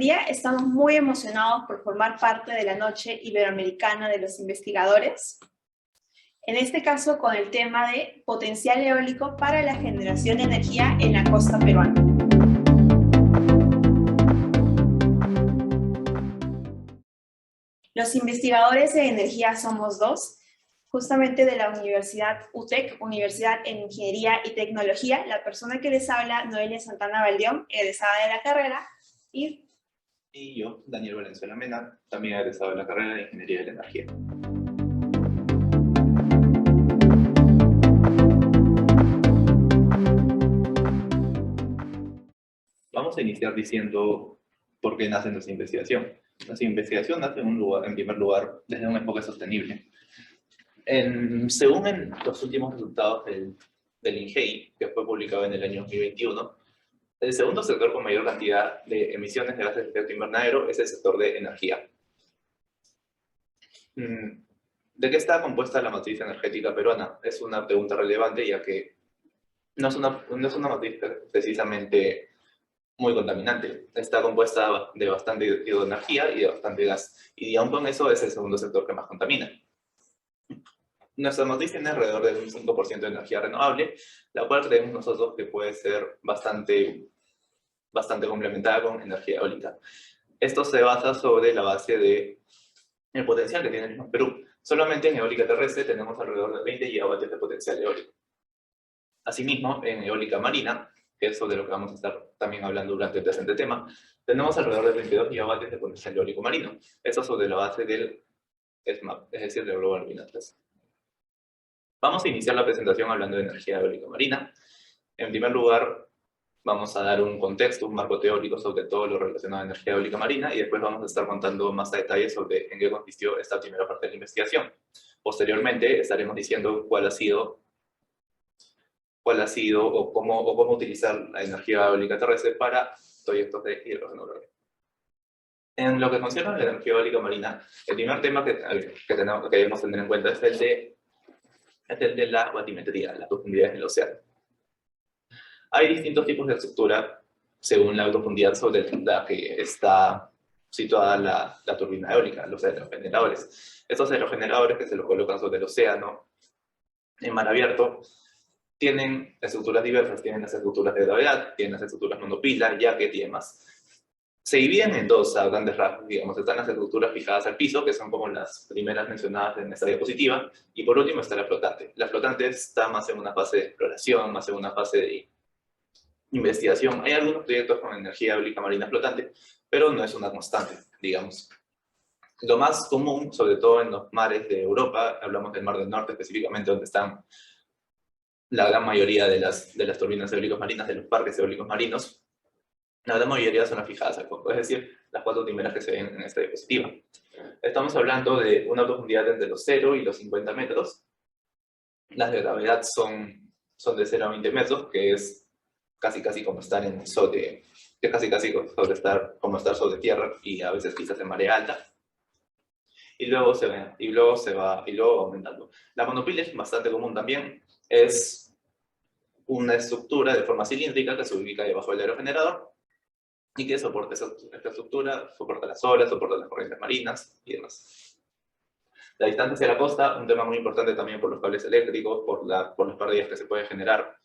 día estamos muy emocionados por formar parte de la Noche Iberoamericana de los Investigadores, en este caso con el tema de potencial eólico para la generación de energía en la costa peruana. Los investigadores de energía somos dos, justamente de la Universidad UTEC, Universidad en Ingeniería y Tecnología. La persona que les habla, Noelia Santana Valdeón, egresada de la carrera, y yo, Daniel Valenzuela Mena, también egresado de la carrera de Ingeniería de la Energía. Vamos a iniciar diciendo por qué nace nuestra investigación. Nuestra investigación nace en primer lugar, desde un enfoque sostenible. Según los últimos resultados del INGEI, que fue publicado en el año 2021, el segundo sector con mayor cantidad de emisiones de gases de efecto invernadero es el sector de energía. ¿De qué está compuesta la matriz energética peruana? Es una pregunta relevante, ya que no es una matriz precisamente muy contaminante. Está compuesta de bastante hidroenergía y de bastante gas. Y aún con eso es el segundo sector que más contamina. Nuestra matriz tiene alrededor de un 5% de energía renovable, la cual creemos nosotros que puede ser bastante complementada con energía eólica. Esto se basa sobre la base del potencial que tiene el Perú. Solamente en eólica terrestre tenemos alrededor de 20 gigavatios de potencial eólico. Asimismo, en eólica marina, que es sobre lo que vamos a estar también hablando durante el presente tema, tenemos alrededor de 32 gigavatios de potencial eólico marino. Eso sobre la base del SMAP, es decir, del Global Wind Atlas. Vamos a iniciar la presentación hablando de energía eólica marina. En primer lugar, vamos a dar un contexto, un marco teórico sobre todo lo relacionado a energía eólica marina y después vamos a estar contando más a detalle sobre en qué consistió esta primera parte de la investigación. Posteriormente estaremos diciendo cuál ha sido o cómo utilizar la energía eólica terrestre para proyectos de hidrógeno verde. En lo que concierne a la energía eólica marina, el primer tema que debemos tener en cuenta es el de la batimetría, las profundidades del océano. Hay distintos tipos de estructura según la profundidad sobre la que está situada la turbina eólica, los aerogeneradores. Estos aerogeneradores que se los colocan sobre el océano, en mar abierto, tienen estructuras diversas, tienen las estructuras de gravedad, tienen las estructuras monopila, jacket y demás. Se dividen en dos a grandes rasgos, digamos. Están las estructuras fijadas al piso, que son como las primeras mencionadas en esta diapositiva, y por último está la flotante. La flotante está más en una fase de exploración, más en una fase de investigación. Hay algunos proyectos con energía eólica marina flotante, pero no es una constante, digamos. Lo más común, sobre todo en los mares de Europa, hablamos del Mar del Norte específicamente, donde están la gran mayoría de las turbinas eólicas marinas, de los parques eólicos marinos, la gran mayoría son las fijadas al fondo, es decir, las cuatro primeras que se ven en esta diapositiva. Estamos hablando de una profundidad entre los 0 y los 50 metros. Las de gravedad son de 0 a 20 metros, que es casi como estar como estar sobre tierra y a veces quizás en marea alta. Y luego va aumentando. La monopila es bastante común también. Es una estructura de forma cilíndrica que se ubica debajo del aerogenerador y que soporta esta estructura, soporta las olas, soporta las corrientes marinas y demás. La distancia hacia la costa, un tema muy importante también por los cables eléctricos, por las pérdidas que se pueden generar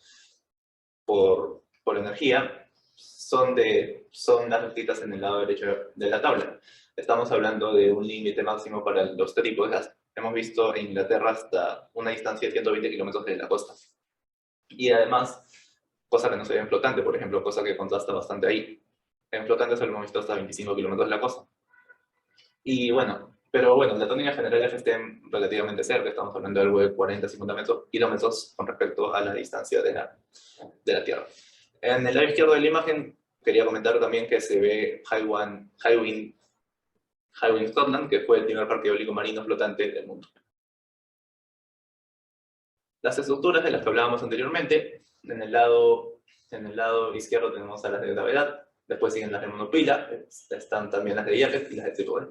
por energía, son las rectitas en el lado derecho de la tabla. Estamos hablando de un límite máximo para los tipos de gas. Hemos visto en Inglaterra hasta una distancia de 120 kilómetros de la costa. Y además, cosa que no se ve en flotante, por ejemplo, cosa que contrasta bastante ahí. En flotante solo hemos visto hasta 25 kilómetros de la costa. Pero bueno, la tónica general es que estén relativamente cerca, estamos hablando de algo de 40-50 kilómetros con respecto a la distancia de la Tierra. En el lado izquierdo de la imagen, quería comentar también que se ve Hywind Scotland, que fue el primer parque eólico marino flotante del mundo. Las estructuras de las que hablábamos anteriormente, en el lado izquierdo tenemos a las de gravedad, después siguen las de monopila, están también las de jacket y las de trípode.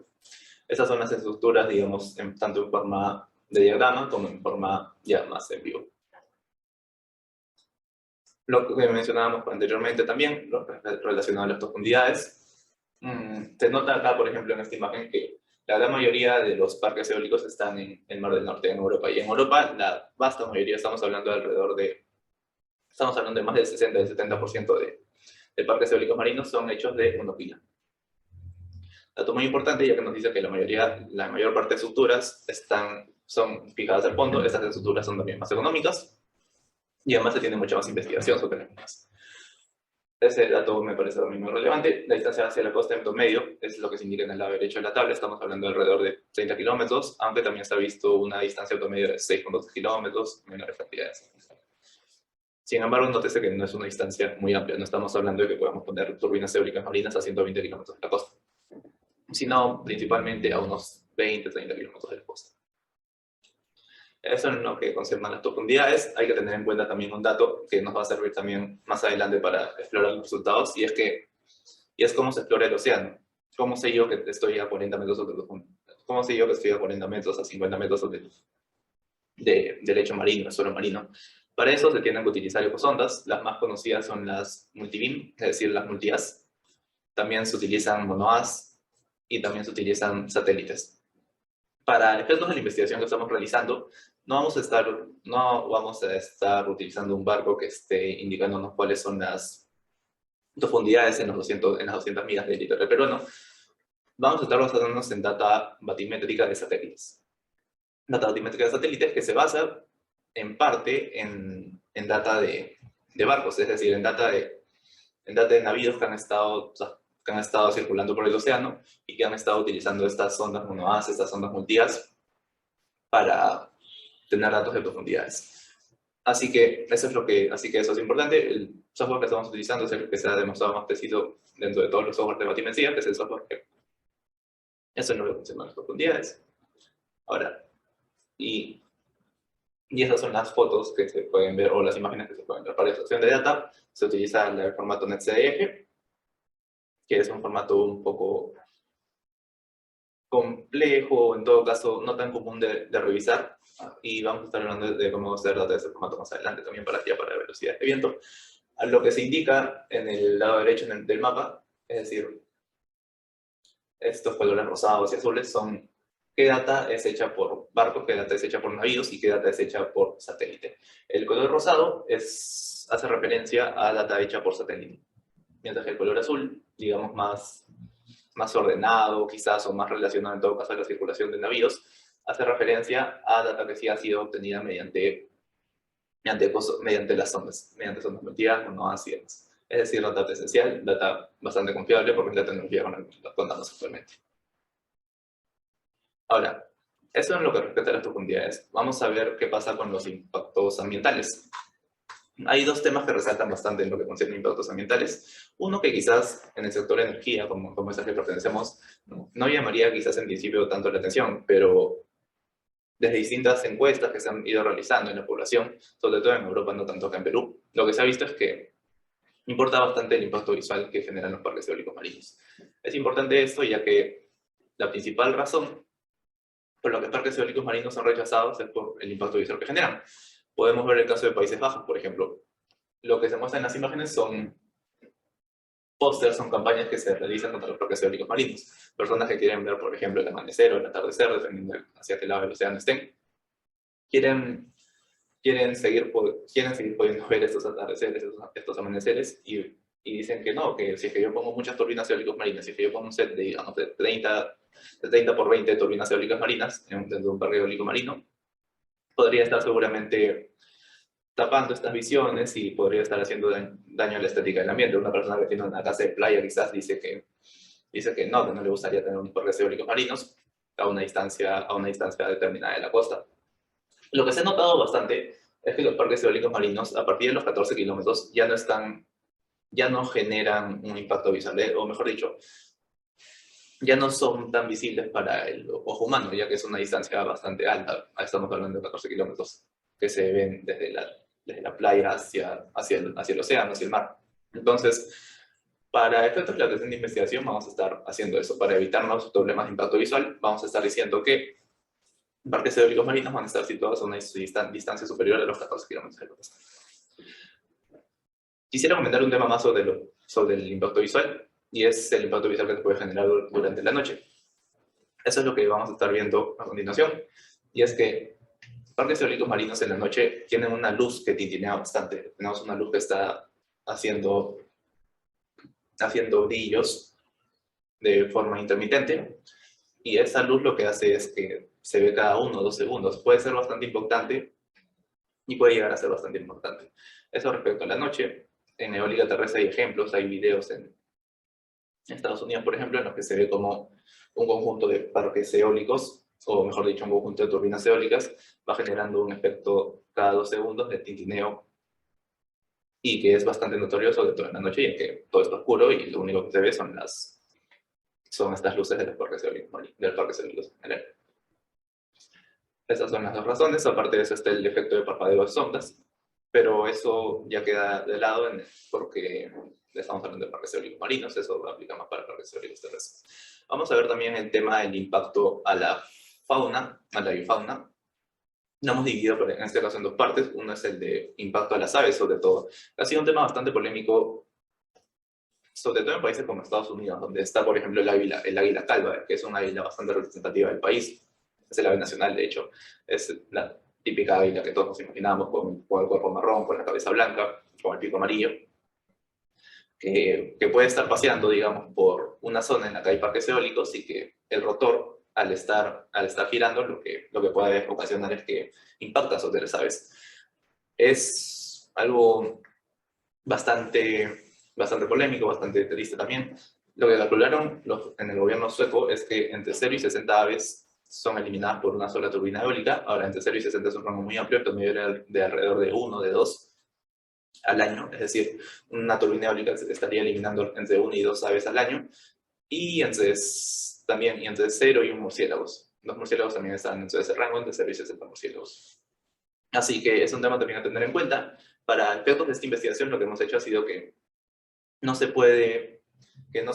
Esas son las estructuras, digamos, tanto en forma de diagrama como en forma ya más en vivo. Lo que mencionábamos anteriormente también, lo relacionado a las profundidades. Se nota acá, por ejemplo, en esta imagen que la gran mayoría de los parques eólicos están en el Mar del Norte, en Europa. Y en Europa, la vasta mayoría, estamos hablando de más del 60 del 70% de parques eólicos marinos son hechos de monopila. Dato muy importante, ya que nos dice que la mayor parte de estructuras son fijadas al fondo. Estas estructuras son también más económicas y además se tiene mucha más investigación sobre las mismas. Ese dato me parece también muy relevante. La distancia hacia la costa en promedio es lo que se indica en el lado derecho de la tabla. Estamos hablando de alrededor de 30 kilómetros, aunque también se ha visto una distancia promedio de 6,2 kilómetros, menores cantidades. Sin embargo, nótese que no es una distancia muy amplia. No estamos hablando de que podamos poner turbinas eólicas marinas a 120 kilómetros de la costa, sino principalmente a unos 20-30 kilómetros de la costa. Eso en lo que concierne a las profundidades. Hay que tener en cuenta también un dato que nos va a servir también más adelante para explorar los resultados, y es cómo se explora el océano. ¿Cómo sé yo que estoy a 40 metros sobre ¿Cómo sé yo que estoy a 40 metros, a 50 metros del lecho marino, el suelo marino? Para eso se tienen que utilizar ecosondas. Las más conocidas son las multibeam, es decir, las multias. También se utilizan monoas y también se utilizan satélites. Para efectos de la investigación que estamos realizando, no vamos a estar utilizando un barco que esté indicándonos cuáles son las profundidades en las 200 millas del litoral peruano. Vamos a estar basándonos en data batimétrica de satélites. Data batimétrica de satélites que se basa en parte en data de barcos, es decir, en data de navíos que han estado circulando por el océano y que han estado utilizando estas sondas monoas, estas sondas multias, para tener datos de profundidades. Así que eso es importante. El software que estamos utilizando es el que se ha demostrado más preciso dentro de todos los softwares de batimetría, que es el software que eso no lo funciona las profundidades. Ahora, y esas son las fotos que se pueden ver, o las imágenes que se pueden ver. Para la extracción de data se utiliza el formato NetCDF, que es un formato un poco complejo, en todo caso no tan común de revisar, y vamos a estar hablando de cómo hacer data de ese formato más adelante también para velocidad de viento. A lo que se indica en el lado derecho del mapa, es decir, estos colores rosados y azules son qué data es hecha por barcos, qué data es hecha por navíos y qué data es hecha por satélite. El color rosado hace referencia a data hecha por satélite, mientras que el color azul, digamos más ordenado quizás, o más relacionado en todo caso a la circulación de navíos, hace referencia a data que sí ha sido obtenida mediante las sondas, mediante sondas multias o no así demás. Es decir, la data esencial, data bastante confiable porque es la tecnología con la que contamos actualmente. Ahora, eso en lo que respecta a las profundidades. Vamos a ver qué pasa con los impactos ambientales. Hay dos temas que resaltan bastante en lo que concierne a impactos ambientales. Uno que quizás en el sector de energía, como es al que pertenecemos, no llamaría quizás en principio tanto la atención, pero desde distintas encuestas que se han ido realizando en la población, sobre todo en Europa, no tanto acá en Perú, lo que se ha visto es que importa bastante el impacto visual que generan los parques eólicos marinos. Es importante esto ya que la principal razón por la que parques eólicos marinos son rechazados es por el impacto visual que generan. Podemos ver el caso de Países Bajos, por ejemplo. Lo que se muestra en las imágenes son pósters, son campañas que se realizan contra los parques eólicos marinos. Personas que quieren ver, por ejemplo, el amanecer o el atardecer, dependiendo de hacia qué lado del océano estén. Quieren seguir pudiendo ver estos atardeceres, estos amaneceres, y dicen que no, que si es que yo pongo muchas turbinas eólicas marinas, si es que yo pongo un set de, digamos, de 30 por 20 turbinas eólicas marinas dentro de un parque eólico marino, podría estar seguramente tapando estas visiones y podría estar haciendo daño a la estética del ambiente. Una persona que tiene una casa de playa quizás dice que no le gustaría tener unos parques eólicos marinos a una distancia determinada de la costa. Lo que se ha notado bastante es que los parques eólicos marinos, a partir de los 14 kilómetros, ya no generan un impacto visual, o mejor dicho, ya no son tan visibles para el ojo humano, ya que es una distancia bastante alta. Estamos hablando de 14 kilómetros que se ven desde la playa hacia el océano, hacia el mar. Entonces, para efectos de la atención de investigación vamos a estar haciendo eso. Para evitarnos problemas de impacto visual, vamos a estar diciendo que parques eólicos marinos van a estar situados a una distancia superior a los 14 kilómetros de la costa. Quisiera comentar un tema más sobre el impacto visual. y es el impacto visual que se puede generar durante la noche. Eso es lo que vamos a estar viendo a continuación, y es que parques eólicos marinos en la noche tienen una luz que tintinea bastante. Tenemos una luz que está haciendo brillos de forma intermitente, y esa luz lo que hace es que se ve cada 1 o 2 segundos. Puede ser bastante impactante y puede llegar a ser bastante importante. Eso respecto a la noche. En eólica terrestre hay ejemplos, hay videos en Estados Unidos, por ejemplo, en los que se ve como un conjunto de parques eólicos, o mejor dicho, un conjunto de turbinas eólicas, va generando un efecto cada 2 segundos de tintineo, y que es bastante notorio, sobre todo en la noche, y en que todo está oscuro y lo único que se ve son estas luces de los parques eólicos. Esas son las dos razones. Aparte de eso está el efecto de parpadeo de sombras, pero eso ya queda de lado porque estamos hablando de parques eólicos marinos, eso aplica más para parques eólicos terrestres. Vamos a ver también el tema del impacto a la fauna, a la bifauna. Lo hemos dividido en este caso en dos partes. Uno es el de impacto a las aves, sobre todo. Ha sido un tema bastante polémico, sobre todo en países como Estados Unidos, donde está, por ejemplo, el águila calva, que es una águila bastante representativa del país. Es el ave nacional, de hecho. Es la típica águila que todos nos imaginamos, con el cuerpo marrón, con la cabeza blanca, con el pico amarillo, que puede estar paseando, digamos, por una zona en la que hay parques eólicos, y que el rotor, al estar girando, lo que puede ocasionar es que impacta sobre las aves. Es algo bastante polémico, bastante triste también. Lo que calcularon en el gobierno sueco es que entre 0 y 60 aves son eliminadas por una sola turbina eólica. Ahora, entre 0 y 60 es un rango muy amplio, promedio de alrededor de 1, de 2 al año. Es decir, una turbina eólica estaría eliminando entre 1 y 2 aves al año, y entre 0 y 1 murciélagos. Los murciélagos también están dentro de ese rango, entre 0 y 60 murciélagos. Así que es un tema también a tener en cuenta. Para efectos de esta investigación, lo que hemos hecho ha sido que no se puede, que no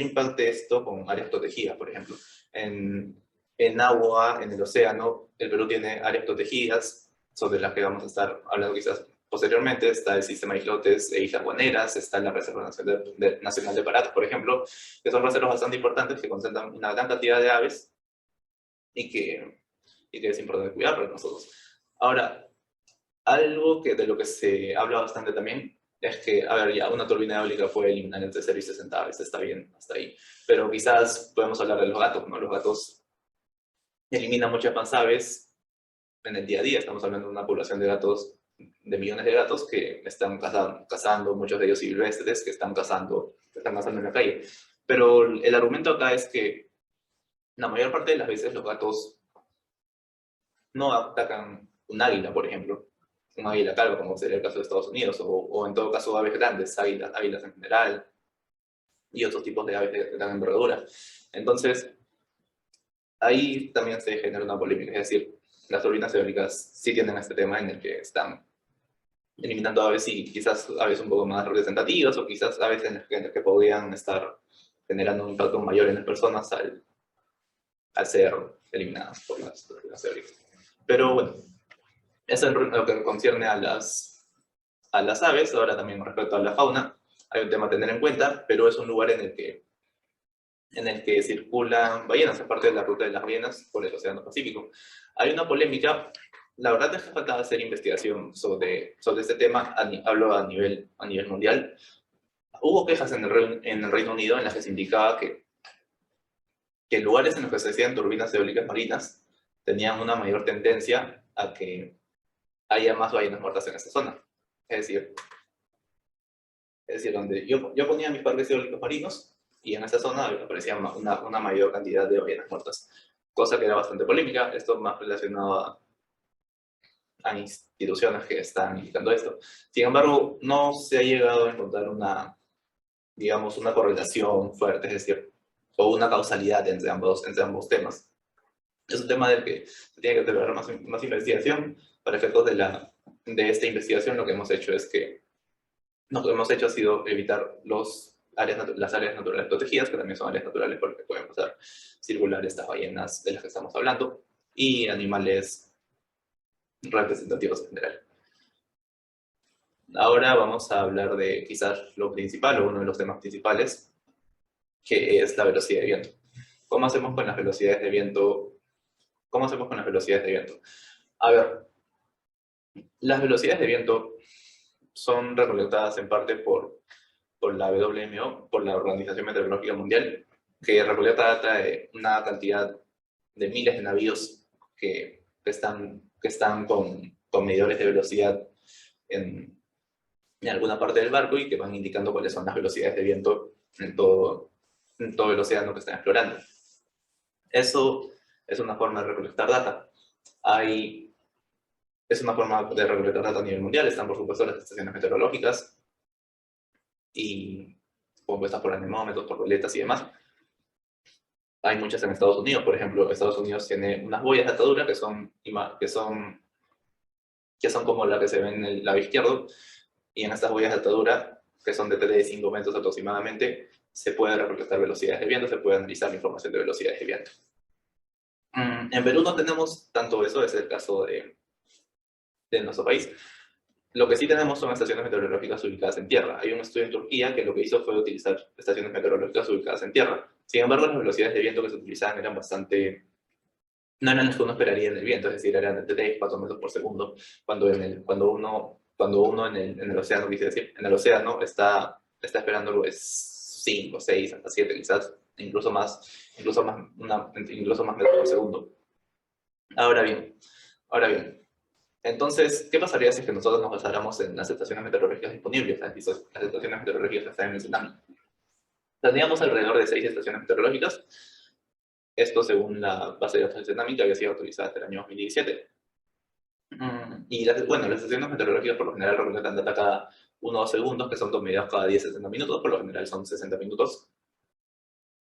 impacte esto con áreas protegidas, por ejemplo. En agua, en el océano, el Perú tiene áreas protegidas, sobre las que vamos a estar hablando quizás posteriormente. Está el sistema de islotes e islas guaneras, está la Reserva Nacional de Paratas, por ejemplo, que son reservas bastante importantes que concentran una gran cantidad de aves, y que es importante cuidar para nosotros. Ahora, algo de lo que se habla bastante también es que, a ver, ya una turbina eólica puede eliminar entre 0 y 60 aves, está bien, hasta ahí. Pero quizás podemos hablar de los gatos, ¿no? Los gatos eliminan muchas más aves en el día a día. Estamos hablando de una población de gatos, de millones de gatos que están cazando, muchos de ellos silvestres, que están cazando en la calle. Pero el argumento acá es que la mayor parte de las veces los gatos no atacan un águila, por ejemplo, un águila calva, como sería el caso de Estados Unidos, o en todo caso aves grandes, águilas en general, y otros tipos de aves de gran envergadura. Entonces, ahí también se genera una polémica, es decir, las turbinas eólicas sí tienen este tema en el que están eliminando aves, y quizás aves un poco más representativas, o quizás aves en las que podrían estar generando un impacto mayor en las personas al ser eliminadas por las turbinas eólicas. Pero bueno, eso es lo que concierne a las aves. Ahora también respecto a la fauna, hay un tema a tener en cuenta. Perú es un lugar en el que circulan ballenas, es parte de la ruta de las ballenas por el Océano Pacífico. Hay una polémica, la verdad es que falta hacer investigación sobre este tema, hablo a nivel mundial. Hubo quejas en el Reino Unido en las que se indicaba que lugares en los que se hacían turbinas eólicas marinas tenían una mayor tendencia a que haya más ballenas muertas en esta zona. Es decir, donde yo ponía mis parques eólicos marinos, y en esta zona aparecía una mayor cantidad de ballenas muertas, cosa que era bastante polémica. Esto más relacionado a instituciones que están indicando esto. Sin embargo, no se ha llegado a encontrar una correlación fuerte, es decir, o una causalidad entre ambos temas. Es un tema del que se tiene que tener más investigación. Para efectos de esta investigación, lo que hemos hecho ha sido evitar las áreas naturales protegidas, que también son áreas naturales por las que pueden pasar circular estas ballenas de las que estamos hablando, y animales representativos en general. Ahora vamos a hablar de quizás lo principal o uno de los temas principales, que es la velocidad de viento. ¿Cómo hacemos con las velocidades de viento? ¿Cómo hacemos con las velocidades de viento? A ver, las velocidades de viento son recolectadas en parte por la WMO, por la Organización Meteorológica Mundial, que recolecta data de una cantidad de miles de navíos que están con medidores de velocidad en alguna parte del barco y que van indicando cuáles son las velocidades de viento en todo el océano que están explorando. Eso es una forma de recolectar data. Es una forma de recolectar data a nivel mundial. Están, por supuesto, las estaciones meteorológicas y compuestas por anemómetros, por veletas y demás. Hay muchas en Estados Unidos. Por ejemplo, Estados Unidos tiene unas boyas de atadura que son como la que se ve en el lado izquierdo, y en estas boyas de atadura, que son de 3 de 5 metros aproximadamente, se puede recolectar velocidades de viento, se puede analizar la información de velocidades de viento. En Perú no tenemos tanto eso, es el caso de nuestro país. Lo que sí tenemos son estaciones meteorológicas ubicadas en tierra. Hay un estudio en Turquía que lo que hizo fue utilizar estaciones meteorológicas ubicadas en tierra. Sin embargo, las velocidades de viento que se utilizaban eran bastante... No eran las que uno esperaría en el viento, es decir, eran de 3, 4 metros por segundo, cuando uno en el océano, quise decir, en el océano está esperando algo de 5, 6, hasta 7 quizás, incluso más metros por segundo. Ahora bien, entonces, ¿qué pasaría si es que nosotros nos basáramos en las estaciones meteorológicas disponibles, las estaciones meteorológicas que están en el tsunami? Tendríamos alrededor de 6 estaciones meteorológicas, esto según la base de datos del tsunami que había sido autorizada hasta el año 2017. Y las estaciones meteorológicas por lo general recolectan data cada 1 o 2 segundos, que son medidas cada 10-60 minutos, por lo general son 60 minutos,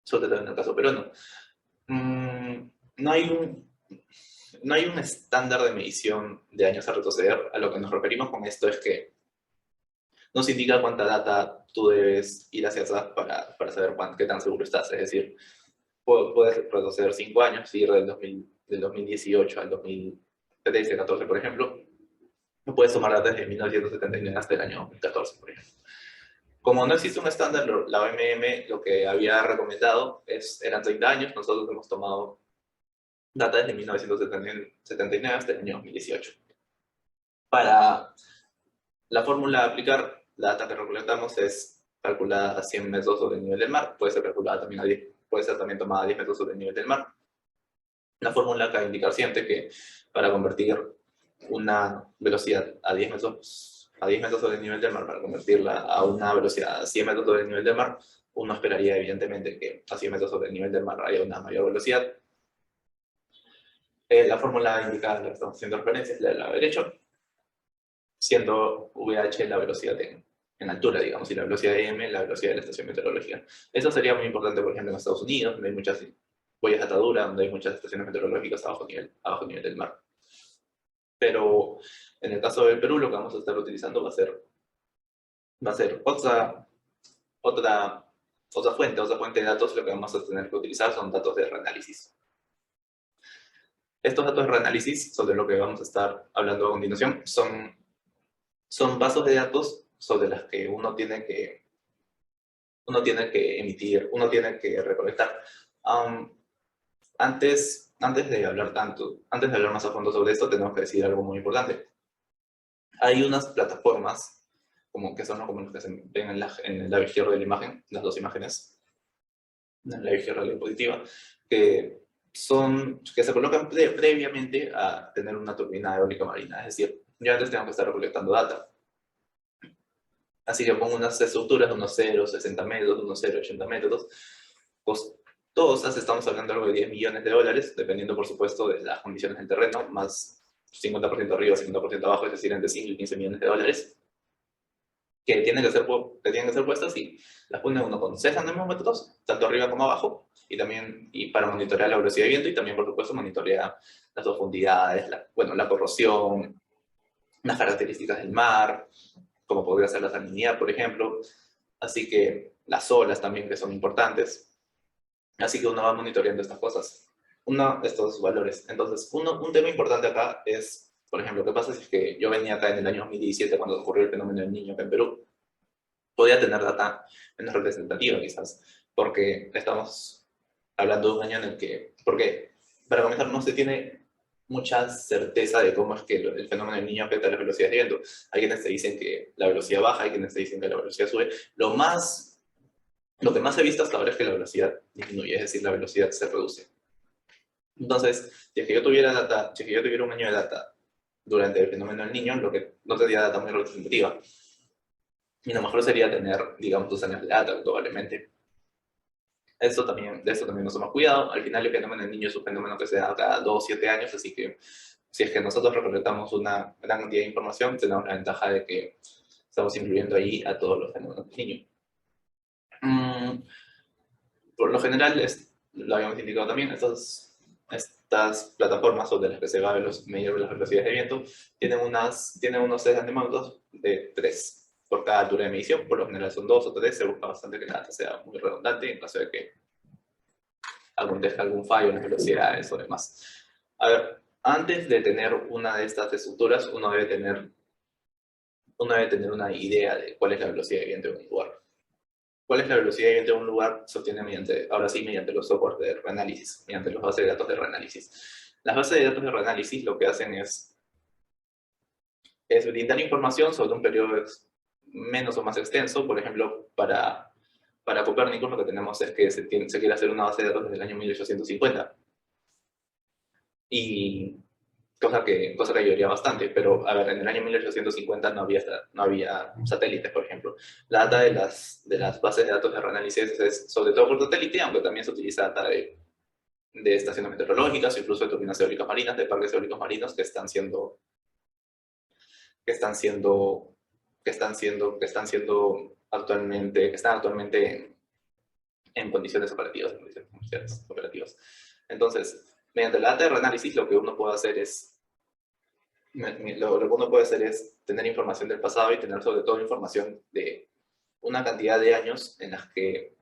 sobre todo en el caso peruano. No hay un estándar de medición de años a retroceder. A lo que nos referimos con esto es que nos indica cuánta data tú debes ir hacia atrás para saber qué tan seguro estás. Es decir, puedes retroceder 5 años, ir del 2018 al 2013-14, por ejemplo. Puedes tomar datos desde 1979 hasta el año 2014, por ejemplo. Como no existe un estándar, la OMM lo que había recomendado eran 30 años. Nosotros hemos tomado data desde 1979 hasta el año 2018. Para la fórmula a aplicar, la data que recolectamos es calculada a 100 metros sobre el nivel del mar, puede ser calculada también puede ser también tomada a 10 metros sobre el nivel del mar. La fórmula acaba de indicar siempre que para convertir una velocidad a 10 metros sobre el nivel del mar, para convertirla a una velocidad a 100 metros sobre el nivel del mar, uno esperaría evidentemente que a 100 metros sobre el nivel del mar haya una mayor velocidad. La fórmula indicada en la que estamos haciendo referencia es la del lado derecho, siendo VH la velocidad en altura, digamos, y la velocidad de M la velocidad de la estación meteorológica. Eso sería muy importante, por ejemplo, en Estados Unidos, donde hay muchas boyas de atadura, donde hay muchas estaciones meteorológicas a bajo nivel del mar. Pero en el caso del Perú, lo que vamos a estar utilizando va a ser otra fuente de datos. Lo que vamos a tener que utilizar son datos de reanálisis. Estos datos de reanálisis, sobre lo que vamos a estar hablando a continuación, son bases de datos sobre las que uno tiene que recolectar. Antes de hablar más a fondo sobre esto, tenemos que decir algo muy importante. Hay unas plataformas, que son como los que se ven en el lado izquierdo de la imagen, las dos imágenes, en el lado izquierdo de la diapositiva, que se colocan previamente a tener una turbina eólica marina. Es decir, yo antes tengo que estar recolectando data. Así que pongo unas estructuras de unos 0,60 metros, de unos 0,80 metros, costosas. Estamos hablando de algo de $10 millones, dependiendo, por supuesto, de las condiciones del terreno, más 50% arriba, 50% abajo, es decir, entre 5 y 15 millones de dólares, que tienen que ser puestas, y las pone uno con 6 anemómetros, tanto arriba como abajo, y para monitorear la velocidad de viento, y también, por supuesto, monitorear las profundidades, la corrosión, las características del mar, como podría ser la salinidad, por ejemplo. Así que las olas también, que son importantes. Así que uno va monitoreando estas cosas, estos valores. Entonces, un tema importante acá es, Por ejemplo, ¿qué pasa si es que yo venía acá en el año 2017 cuando ocurrió el fenómeno del Niño acá en Perú? Podía tener data menos representativa quizás, porque estamos hablando de un año en el que, porque para comenzar no se tiene mucha certeza de cómo es que el fenómeno del Niño afecta a las velocidades de viento. Hay quienes te dicen que la velocidad baja, hay quienes te dicen que la velocidad sube. Lo que más he visto hasta ahora es que la velocidad disminuye, es decir, la velocidad se reduce. Entonces, si es que yo tuviera data, si es que yo tuviera un año de data durante el fenómeno del Niño, lo que no tendría data muy representativa. Y lo mejor sería tener, digamos, 2 años de data, probablemente. De esto también nos hemos cuidado. Al final, el fenómeno del Niño es un fenómeno que se da cada 2 o 7 años, así que si es que nosotros recolectamos una gran cantidad de información, tenemos la ventaja de que estamos incluyendo ahí a todos los fenómenos del Niño. Por lo general, lo habíamos indicado también, estas plataformas sobre las que se va a medir las velocidades de viento tienen unos set de mandos de 3 por cada altura de medición. Por lo general son 2 o 3. Se busca bastante que la data sea muy redundante en caso de que acontezca algún fallo en las velocidades o demás. A ver, antes de tener una de estas estructuras, uno debe tener una idea de cuál es la velocidad de viento en un lugar. ¿Cuál es la velocidad de viento de un lugar? Se obtiene mediante los software de reanálisis, mediante las bases de datos de reanálisis. Las bases de datos de reanálisis lo que hacen es brindar información sobre un periodo menos o más extenso. Por ejemplo, para Copérnicus lo que tenemos es que se quiere hacer una base de datos desde el año 1850. Y cosa que ayudaría bastante, pero a ver, en el año 1850 no había satélites, por ejemplo. La data de las bases de datos de reanálisis es sobre todo por satélite, aunque también se utiliza data de estaciones meteorológicas, incluso de turbinas eólicas marinas, de parques eólicos marinos que están actualmente en condiciones operativas, en condiciones comerciales operativas. Entonces, mediante la data de reanálisis, lo que uno puede hacer es tener información del pasado y tener sobre todo información de una cantidad de años en las que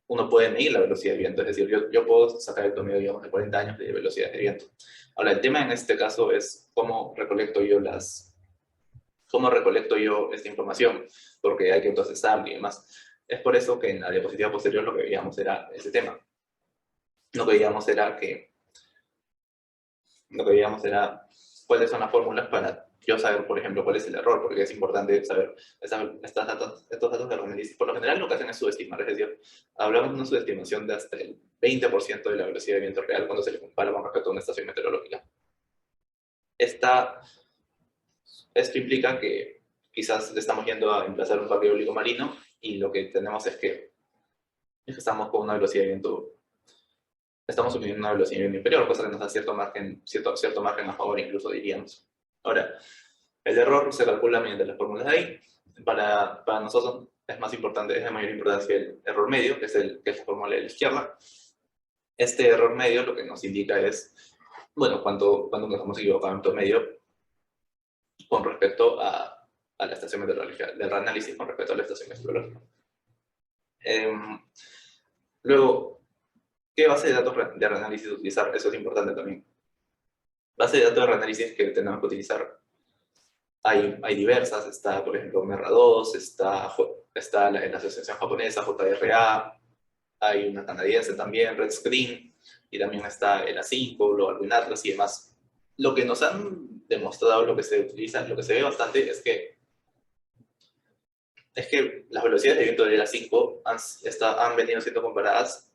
uno puede medir la velocidad de viento. Es decir, yo puedo sacar el promedio, digamos, de 40 años de velocidad de viento. Ahora, el tema en este caso es cómo recolecto yo esta información, porque hay que procesarla y demás. Es por eso que en la diapositiva posterior lo que veíamos era ese tema. Lo que veíamos era cuáles son las fórmulas para yo saber, por ejemplo, cuál es el error, porque es importante saber estos datos de reanálisis. Por lo general lo que hacen es subestimar, es decir, hablamos de una subestimación de hasta el 20% de la velocidad de viento real cuando se le compara con respecto a una estación meteorológica. Esto implica que quizás estamos yendo a emplazar un parque eólico marino y lo que tenemos es que estamos con una velocidad de viento, estamos subiendo una velocidad de viento inferior, cosa que nos da cierto margen a favor, incluso diríamos. Ahora, el error se calcula mediante las fórmulas de ahí. Para nosotros es de mayor importancia el error medio, que es la fórmula de la izquierda. Este error medio lo que nos indica es, bueno, cuánto nos hemos equivocado en promedio con respecto a la estación meteorológica, del reanálisis con respecto a la estación meteorológica. Luego, ¿qué base de datos de reanálisis utilizar? Eso es importante también. Base de datos de reanálisis que tenemos que utilizar, hay diversas. Está, por ejemplo, MERRA2, está la asociación japonesa, JRA, hay una canadiense también, RedScreen, y también está el A5, Global Wind Atlas y demás. Lo que nos han demostrado, lo que se ve bastante, es que las velocidades de viento del A5 han venido siendo comparadas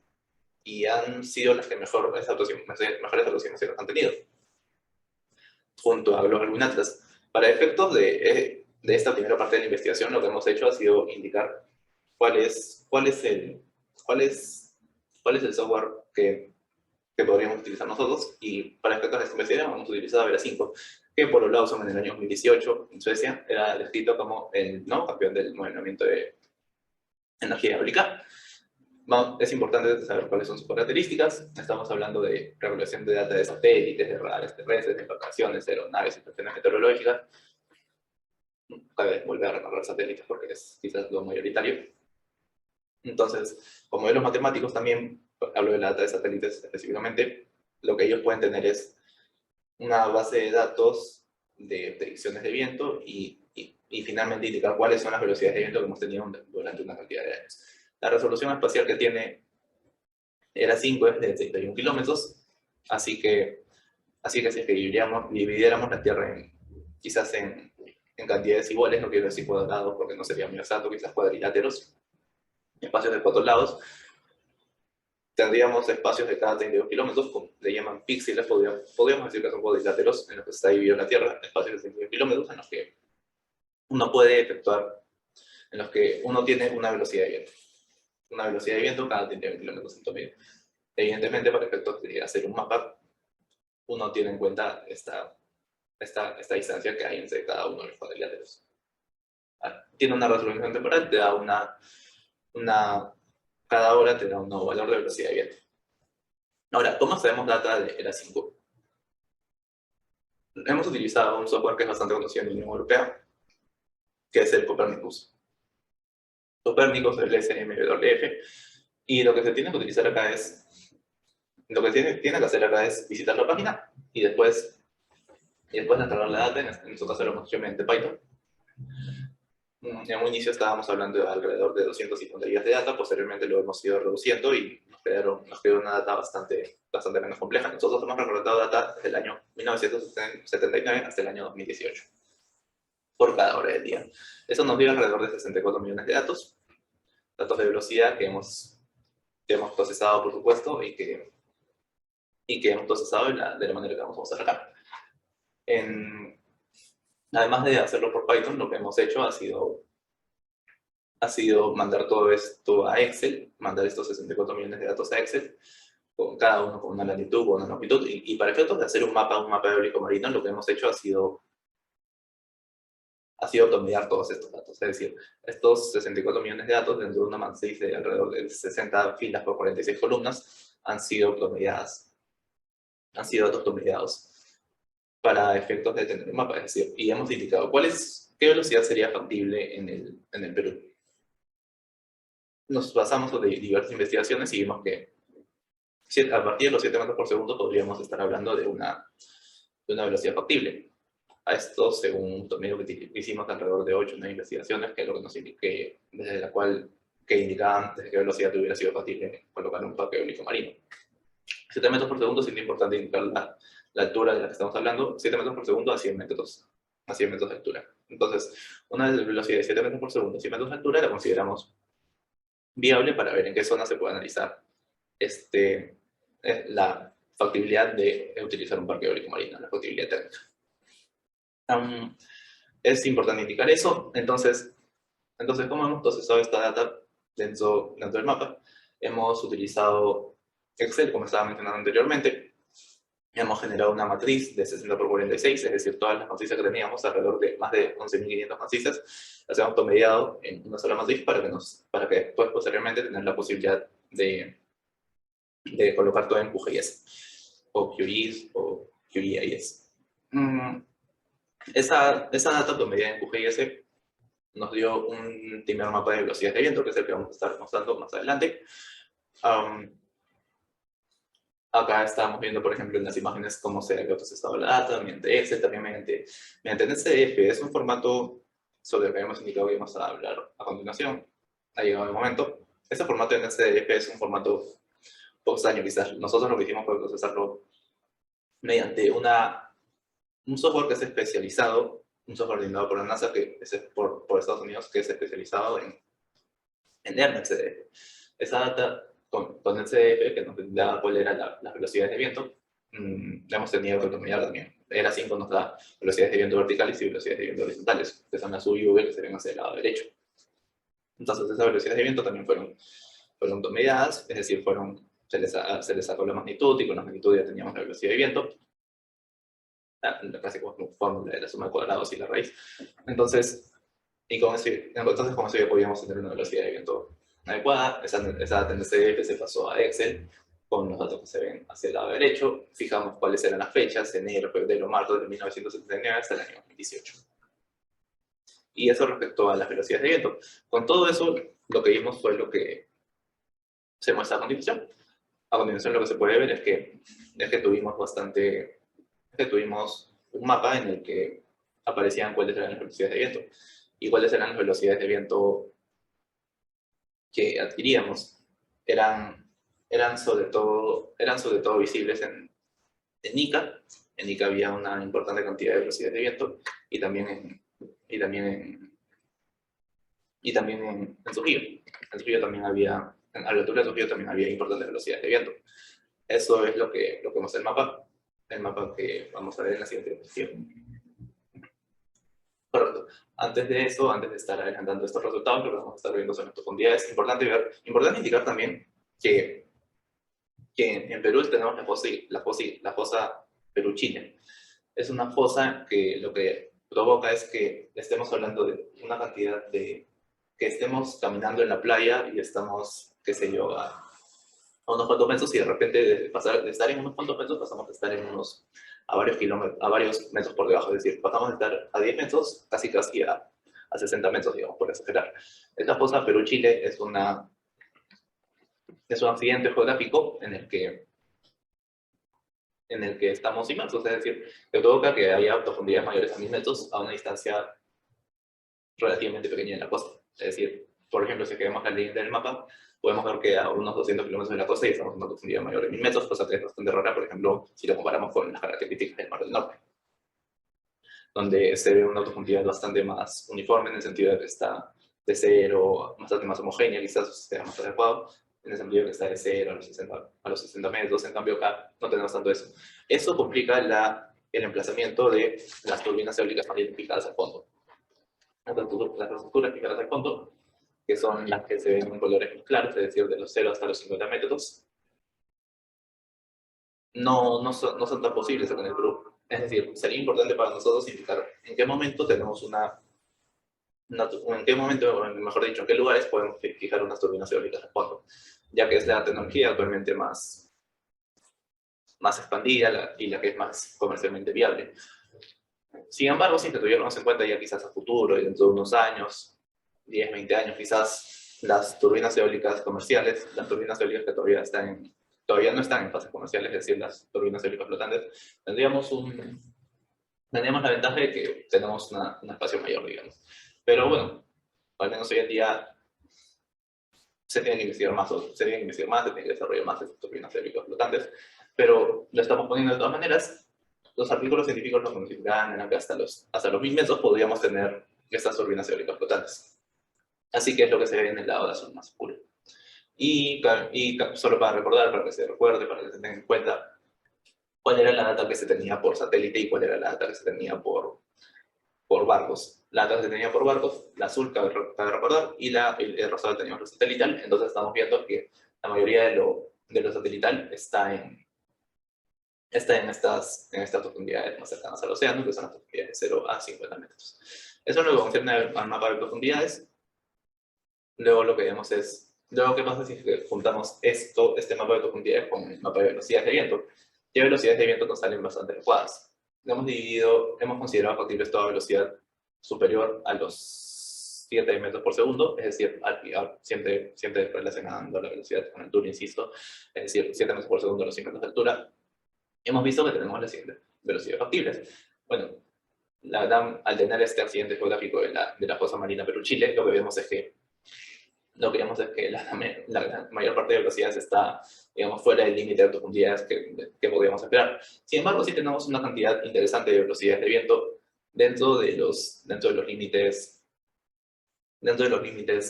y han sido las que mejores aproximaciones han tenido, junto a Global Wind Atlas. Para efectos de esta primera parte de la investigación, lo que hemos hecho ha sido indicar cuál es el software que podríamos utilizar nosotros, y para efectos de esta investigación hemos utilizado VERA5, que por un lado en el año 2018 en Suecia era descrito como el campeón del movimiento de energía eólica. Es importante saber cuáles son sus características. Estamos hablando de recolección de data de satélites, de radares terrestres, de embarcaciones, de aeronaves, estaciones meteorológicas. Cabe volver a recorrer satélites porque es quizás lo mayoritario. Entonces, como modelos matemáticos también, hablo de la data de satélites específicamente, lo que ellos pueden tener es una base de datos de predicciones de viento y finalmente indicar cuáles son las velocidades de viento que hemos tenido durante una cantidad de años. La resolución espacial que tiene ERA 5 es de 31 kilómetros, así que si es que dividiéramos la Tierra quizás en cantidades iguales, no quiero decir cuadrados porque no sería muy exacto, quizás cuadriláteros, espacios de 4 lados, tendríamos espacios de cada 32 kilómetros, le llaman píxeles, podríamos decir que son cuadriláteros en los que está dividida la Tierra, espacios de 32 kilómetros en los que uno puede efectuar, en los que uno tiene una velocidad de viento. Una velocidad de viento cada 32 kilómetros en medio. Evidentemente, para efectos de hacer un mapa, uno tiene en cuenta esta distancia que hay entre cada uno de los cuadriláteros. Tiene una resolución temporal, te da cada hora te da un nuevo valor de velocidad de viento. Ahora, ¿cómo sabemos data de ERA 5? Hemos utilizado un software que es bastante conocido en la Unión Europea, que es el Copernicus. Copernicus es el SMWF, y lo que se tiene que utilizar acá es, lo que tiene que hacer acá es visitar la página y después descargar la data, en nuestro caso lo hemos hecho mediante Python. En un inicio estábamos hablando de alrededor de 250 GB de data, posteriormente lo hemos ido reduciendo y nos quedó una data bastante menos compleja. Nosotros hemos recolectado data desde el año 1979 hasta el año 2018, por cada hora del día. Eso nos dio alrededor de 64 millones de datos de velocidad que hemos procesado, por supuesto, y que hemos procesado de la manera que vamos a usar acá. Además de hacerlo por Python, lo que hemos hecho ha sido mandar todo esto a Excel, mandar estos 64 millones de datos a Excel, cada uno con una latitud, con una longitud, y para efectos de hacer un mapa eólico marino, lo que hemos hecho ha sido promediar todos estos datos. Es decir, estos 64 millones de datos dentro de una matriz de alrededor de 60 filas por 46 columnas han sido promediadas. Han sido datos promediados para efectos de tener un mapa. Es decir, y hemos indicado qué velocidad sería factible en el Perú. Nos basamos en diversas investigaciones y vimos que a partir de los 7 metros por segundo podríamos estar hablando de una velocidad factible. A esto, según un torneo que hicimos alrededor de 8 o 9 investigaciones, que es lo que nos indique, desde la cual indicaban desde qué velocidad hubiera sido factible colocar un parque eólico marino. 7 metros por segundo, siempre importante indicar la altura de la que estamos hablando, 7 metros por segundo a 100 metros de altura. Entonces, una velocidad de 7 metros por segundo a 100 metros de altura la consideramos viable para ver en qué zona se puede analizar la factibilidad de utilizar un parque eólico marino, la factibilidad técnica. Es importante indicar eso. Entonces, ¿cómo hemos procesado esta data dentro del mapa? Hemos utilizado Excel, como estaba mencionando anteriormente. Hemos generado una matriz de 60 por 46, es decir, todas las matrices que teníamos, alrededor de más de 11.500 matrices, las hemos promediado en una sola matriz para que después, posteriormente, tener la posibilidad de colocar todo en QGIS, o QGIS, o QGIS. Esa data promediada en QGIS nos dio un primer mapa de velocidades de viento, que es el que vamos a estar mostrando más adelante. Acá estamos viendo, por ejemplo, en las imágenes cómo se había procesado la data, mediante Excel, también mediante NCDF. Es un formato sobre el que hemos indicado que vamos a hablar a continuación. Ha llegado el momento. Este formato de NCDF es un formato poco extraño, quizás. Nosotros lo que hicimos fue procesarlo mediante un software que es especializado, un software brindado por la NASA, que es por Estados Unidos, que es especializado en NCDF. Esa data con NCDF, que nos da cuál eran las velocidades de viento, la hemos tenido que promediar también. ERA 5 nos da velocidades de viento verticales y velocidades de viento horizontales, que son las U y V que se ven hacia el lado derecho. Entonces, esas velocidades de viento también fueron promediadas, es decir, se les sacó la magnitud, y con la magnitud ya teníamos la velocidad de viento, la clásica fórmula de la suma de cuadrados y la raíz. Entonces, con eso ya podíamos tener una velocidad de viento adecuada. Esa data en CDF se pasó a Excel con los datos que se ven hacia el lado derecho. Fijamos cuáles eran las fechas, enero, febrero, marzo, desde 1979 hasta el año 2018. Y eso respecto a las velocidades de viento. Con todo eso, lo que vimos fue lo que se muestra a continuación. A continuación, lo que se puede ver es que tuvimos un mapa en el que aparecían cuáles eran las velocidades de viento. Y cuáles eran las velocidades de viento que adquiríamos. Eran sobre todo visibles en Ica. En Ica había una importante cantidad de velocidades de viento, y también en Trujillo. En Trujillo también había, a la altura de Trujillo también había importantes velocidades de viento. Eso es lo que muestra el mapa que vamos a ver en la siguiente diapositiva. Correcto. Antes de eso, antes de estar adelantando estos resultados, lo que vamos a estar viendo son las profundidades. Importante indicar también que en Perú tenemos la fosa Perú-Chile. Es una fosa que lo que provoca es que estemos hablando de una cantidad de... que estemos caminando en la playa y estamos, qué sé yo, a unos cuantos metros, y de repente de estar en unos cuantos metros pasamos a estar a varios metros por debajo. Es decir, pasamos de estar a 10 metros casi a 60 metros, digamos, por exagerar. Esta fosa Perú-Chile es un accidente geográfico en el que estamos inmersos, es decir, que provoca que haya profundidades mayores a 1000 metros a una distancia relativamente pequeña de la costa. Es decir, por ejemplo, si queremos la línea del mapa, podemos ver que a unos 200 kilómetros de la costa y estamos en una profundidad mayor de 1000 metros, cosa que es bastante rara, por ejemplo, si lo comparamos con las características del Mar del Norte, donde se ve una profundidad bastante más uniforme, en el sentido de que está de cero, bastante más homogénea, quizás sea más adecuado, en el sentido de que está de 0 a los 60 metros. En cambio acá no tenemos tanto eso. Eso complica el emplazamiento de las turbinas eólicas marinas fijadas al fondo. Las estructuras fijadas al fondo, que son las que se ven en colores muy claros, es decir, de los 0 hasta los 50 metros, no son tan posibles con el Perú. Es decir, sería importante para nosotros indicar en qué momento tenemos en qué momento, mejor dicho, en qué lugares podemos fijar unas turbinas eólicas al fondo, ya que es la tecnología actualmente más expandida y la que es más comercialmente viable. Sin embargo, si tuviéramos en cuenta ya quizás a futuro y dentro de unos años, 10, 20 años, quizás las turbinas eólicas comerciales, las turbinas eólicas que todavía no están en fase comercial, es decir, las turbinas eólicas flotantes, tendríamos la ventaja de que tenemos un espacio mayor, digamos. Pero bueno, al menos hoy en día se tiene que investigar más, se tiene que desarrollar más estas turbinas eólicas flotantes, pero lo estamos poniendo de todas maneras. Los artículos científicos nos indican que hasta los 1000 metros podríamos tener estas turbinas eólicas flotantes. Así que es lo que se ve en el lado de azul más oscuro. Y solo para recordar, para que se recuerde, para que se tenga en cuenta cuál era la data que se tenía por satélite y cuál era la data que se tenía por barcos. La data que se tenía por barcos, la azul, cabe recordar, y el rosado teníamos lo satelital. Entonces estamos viendo que la mayoría de lo satelital está en estas profundidades más cercanas al océano, que son las profundidades de 0 a 50 metros. Eso es lo que concierne al mapa de profundidades. Luego lo que vemos es, luego qué pasa si juntamos este mapa de profundidades con el mapa de velocidades de viento. ¿Qué velocidades de viento nos salen bastante adecuadas? Hemos considerado factibles toda velocidad superior a los 7 metros por segundo, es decir, siempre relacionando la velocidad con altura, insisto, es decir, 7 metros por segundo a los 100 metros de altura. Hemos visto que tenemos las siguientes velocidades factibles. Bueno, la verdad, al tener este accidente geográfico de la fosa marina Perú-Chile, lo que vemos es que la mayor parte de velocidades está, digamos, fuera del límite de profundidades que podríamos esperar. Sin embargo, sí tenemos una cantidad interesante de velocidades de viento dentro de los límites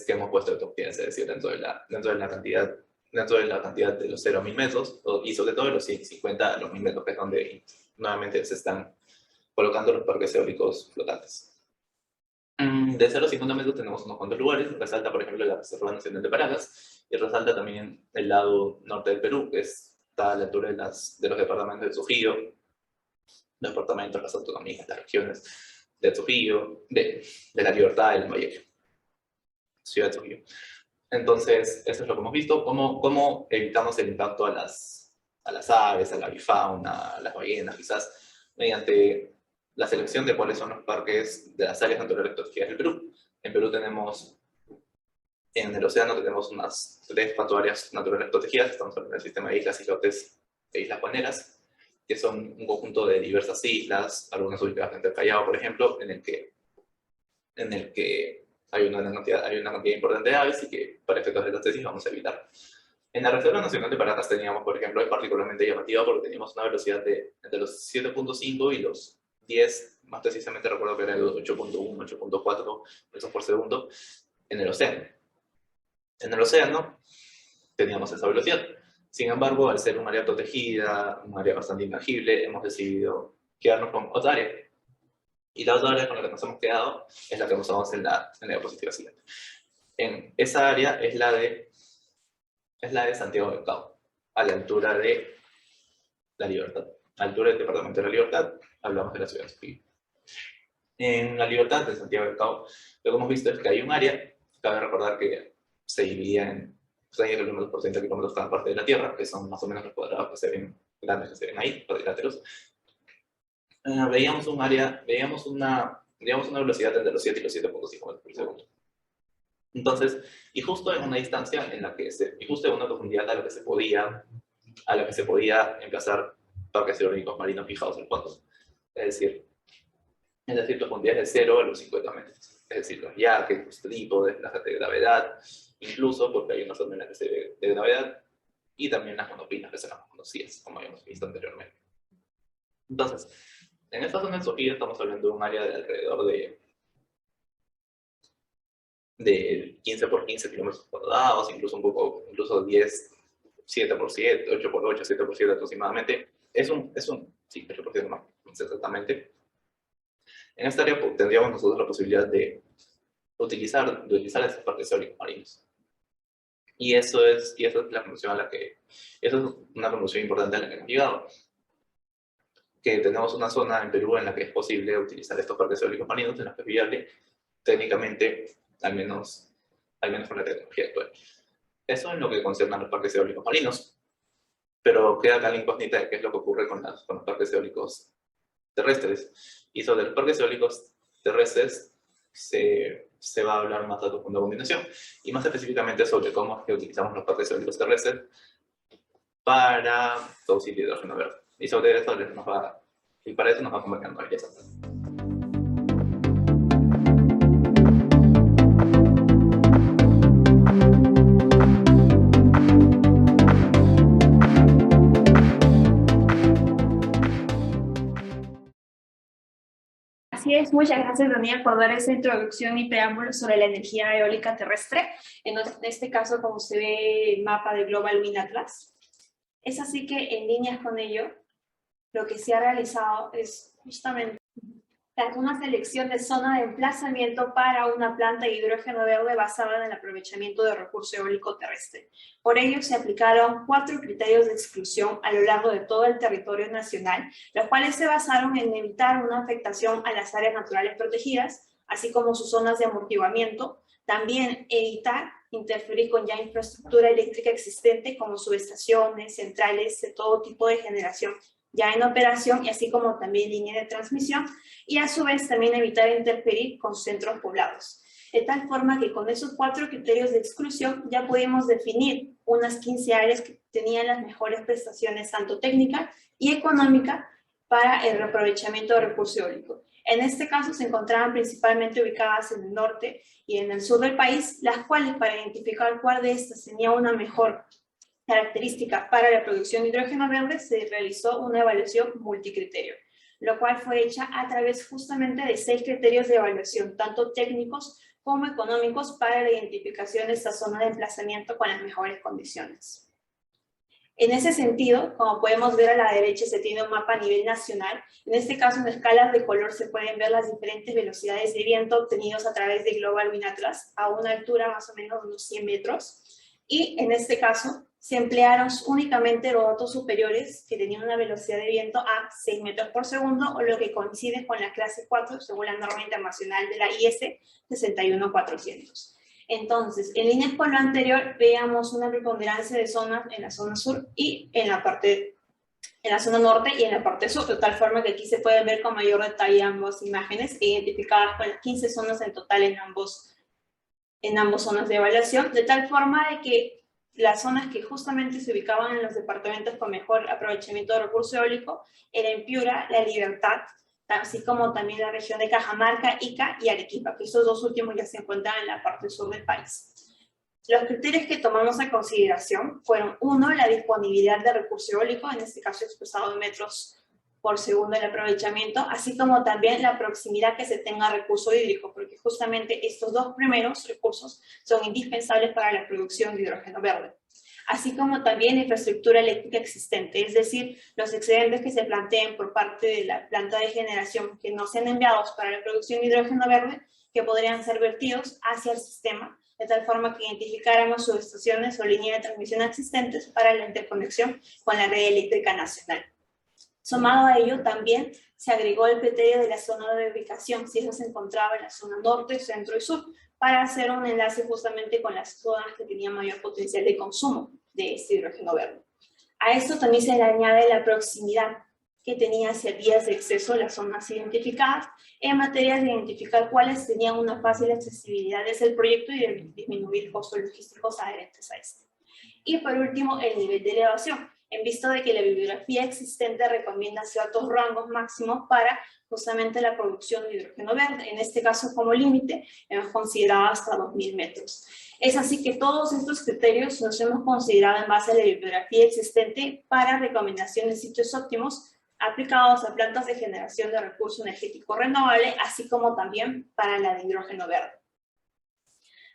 que hemos puesto de profundidades, es decir, dentro de la cantidad de los 0 a 1000 metros, y sobre todo de los 50 a los 1000 metros, que es donde nuevamente se están colocando los parques eólicos flotantes. De 0 a 50 metros tenemos unos cuantos lugares. Resalta, por ejemplo, la Reserva Nacional de Paragas, y resalta también el lado norte del Perú, que está a la altura de los departamentos de Trujillo, los departamentos, las autonomías, las regiones de Trujillo, de La Libertad, del Lambayeque, ciudad de Trujillo. Entonces, eso es lo que hemos visto, cómo evitamos el impacto a las aves, a la avifauna, a las ballenas, quizás, mediante la selección de cuáles son los parques de las áreas naturales protegidas del Perú. En Perú en el océano tenemos unas 3 áreas naturales protegidas. Estamos hablando del sistema de islas, islotes e islas guaneras. que son un conjunto de diversas islas, algunas ubicadas en el Callao, por ejemplo, en el que hay una cantidad importante de aves y que para efectos de la tesis vamos a evitar. En la Reserva Nacional de Paracas teníamos, por ejemplo, es particularmente llamativa porque teníamos una velocidad de entre los 7.5 y los 10, más precisamente recuerdo que eran los 8.1, 8.4 metros por segundo en el océano. En el océano teníamos esa velocidad. Sin embargo, al ser un área protegida, un área bastante intangible, hemos decidido quedarnos con otra área. Y la otra área con la que nos hemos quedado es la que usamos en la diapositiva siguiente. En esa área es la de Santiago del Cabo, a la altura de La Libertad. A la altura del Departamento de La Libertad, hablamos de la ciudad de Trujillo. En La Libertad de Santiago del Cabo, lo que hemos visto es que hay un área, cabe recordar que se dividía en 6 kilómetros por 30 kilómetros cada parte de la Tierra, que son más o menos los cuadrados que se ven grandes, que se ven ahí, cuadriláteros. Veíamos una velocidad entre los 7 y los 7.5 metros por segundo. Entonces, y justo en una distancia y justo en una profundidad a la que se podía emplazar parques eólicos marinos fijados en fondos. Es decir, profundidades de 0 a los 50 metros. Es decir, los yaques, los trípodes, las de gravedad, incluso porque hay unas zonas que se ve de gravedad, y también las monopinas que son las más conocidas, como habíamos visto anteriormente. Entonces, en esta zona de Trujillo estamos hablando de un área de alrededor de 15 por 15 kilómetros cuadrados, incluso 10, 7 por 7, 8 por 8, 7 por 7 aproximadamente. Sí, 8% más, exactamente. En esta área tendríamos nosotros la posibilidad de utilizar estos parques eólicos marinos. Y esa es la conclusión esa es una conclusión importante a la que hemos llegado. Que tenemos una zona en Perú en la que es posible utilizar estos parques eólicos marinos, en la que es viable técnicamente, al menos con la tecnología actual. Eso es lo que concierne a los parques eólicos marinos, pero queda acá la incógnita de qué es lo que ocurre con los parques eólicos terrestres. Y sobre los parques eólicos terrestres se va a hablar más a fondo a continuación, y más específicamente sobre cómo es que utilizamos los parques eólicos terrestres para producir hidrógeno verde. Y sobre eso para eso nos va acompañando María Santa. Así es, muchas gracias Daniel por dar esa introducción y preámbulo sobre la energía eólica terrestre. En este caso, como se ve el mapa de Global Wind Atlas. Es así que en líneas con ello, lo que se ha realizado es justamente una selección de zona de emplazamiento para una planta de hidrógeno verde basada en el aprovechamiento del recurso eólico terrestre. Por ello se aplicaron 4 criterios de exclusión a lo largo de todo el territorio nacional, los cuales se basaron en evitar una afectación a las áreas naturales protegidas, así como sus zonas de amortiguamiento, también evitar interferir con ya infraestructura eléctrica existente como subestaciones, centrales de todo tipo de generación ya en operación, y así como también líneas de transmisión, y a su vez también evitar interferir con centros poblados. De tal forma que con esos 4 criterios de exclusión ya pudimos definir unas 15 áreas que tenían las mejores prestaciones tanto técnica y económica para el reaprovechamiento de recurso eólico. En este caso se encontraban principalmente ubicadas en el norte y en el sur del país, las cuales para identificar cuál de estas tenía una mejor característica para la producción de hidrógeno verde se realizó una evaluación multicriterio, lo cual fue hecha a través justamente de 6 criterios de evaluación, tanto técnicos como económicos, para la identificación de esta zona de emplazamiento con las mejores condiciones. En ese sentido, como podemos ver a la derecha, se tiene un mapa a nivel nacional. En este caso, en escalas de color se pueden ver las diferentes velocidades de viento obtenidos a través de Global Wind Atlas, a una altura más o menos de unos 100 metros. Y en este caso, se emplearon únicamente los datos superiores que tenían una velocidad de viento a 6 metros por segundo, o lo que coincide con la clase 4 según la norma internacional de la IS 61400. Entonces, en líneas con lo anterior, veamos una preponderancia de zonas en la zona sur y en la zona norte y en la parte sur, de tal forma que aquí se pueden ver con mayor detalle ambas imágenes, identificadas con las 15 zonas en total en ambos zonas de evaluación, de tal forma de que las zonas que justamente se ubicaban en los departamentos con mejor aprovechamiento de recurso eólico eran Piura, La Libertad, así como también la región de Cajamarca, Ica y Arequipa, que estos dos últimos ya se encuentran en la parte sur del país. Los criterios que tomamos en consideración fueron, uno, la disponibilidad de recurso eólico, en este caso expresado en metros por segundo el aprovechamiento, así como también la proximidad que se tenga a recurso hídrico, porque justamente estos dos primeros recursos son indispensables para la producción de hidrógeno verde. Así como también la infraestructura eléctrica existente, es decir, los excedentes que se planteen por parte de la planta de generación que no sean enviados para la producción de hidrógeno verde, que podrían ser vertidos hacia el sistema, de tal forma que identificáramos subestaciones o líneas de transmisión existentes para la interconexión con la red eléctrica nacional. Sumado a ello, también se agregó el criterio de la zona de ubicación, si eso se encontraba en la zona norte, centro y sur, para hacer un enlace justamente con las zonas que tenían mayor potencial de consumo de este hidrógeno verde. A esto también se le añade la proximidad que tenía hacia vías de acceso a las zonas identificadas, en materia de identificar cuáles tenían una fácil accesibilidad desde el proyecto y de disminuir costos logísticos adherentes a este. Y por último, el nivel de elevación, en vista de que la bibliografía existente recomienda ciertos rangos máximos para justamente la producción de hidrógeno verde. En este caso, como límite, hemos considerado hasta 2.000 metros. Es así que todos estos criterios los hemos considerado en base a la bibliografía existente para recomendación de sitios óptimos aplicados a plantas de generación de recurso energético renovable, así como también para la de hidrógeno verde.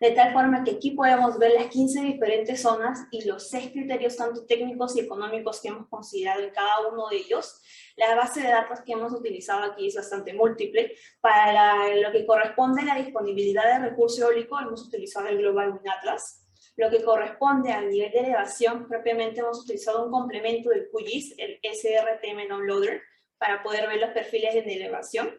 De tal forma que aquí podemos ver las 15 diferentes zonas y los 6 criterios tanto técnicos y económicos que hemos considerado en cada uno de ellos. La base de datos que hemos utilizado aquí es bastante múltiple. Para lo que corresponde a la disponibilidad de recurso eólico, hemos utilizado el Global Wind Atlas. Lo que corresponde al nivel de elevación, propiamente hemos utilizado un complemento del QGIS, el SRTM Downloader, para poder ver los perfiles de elevación.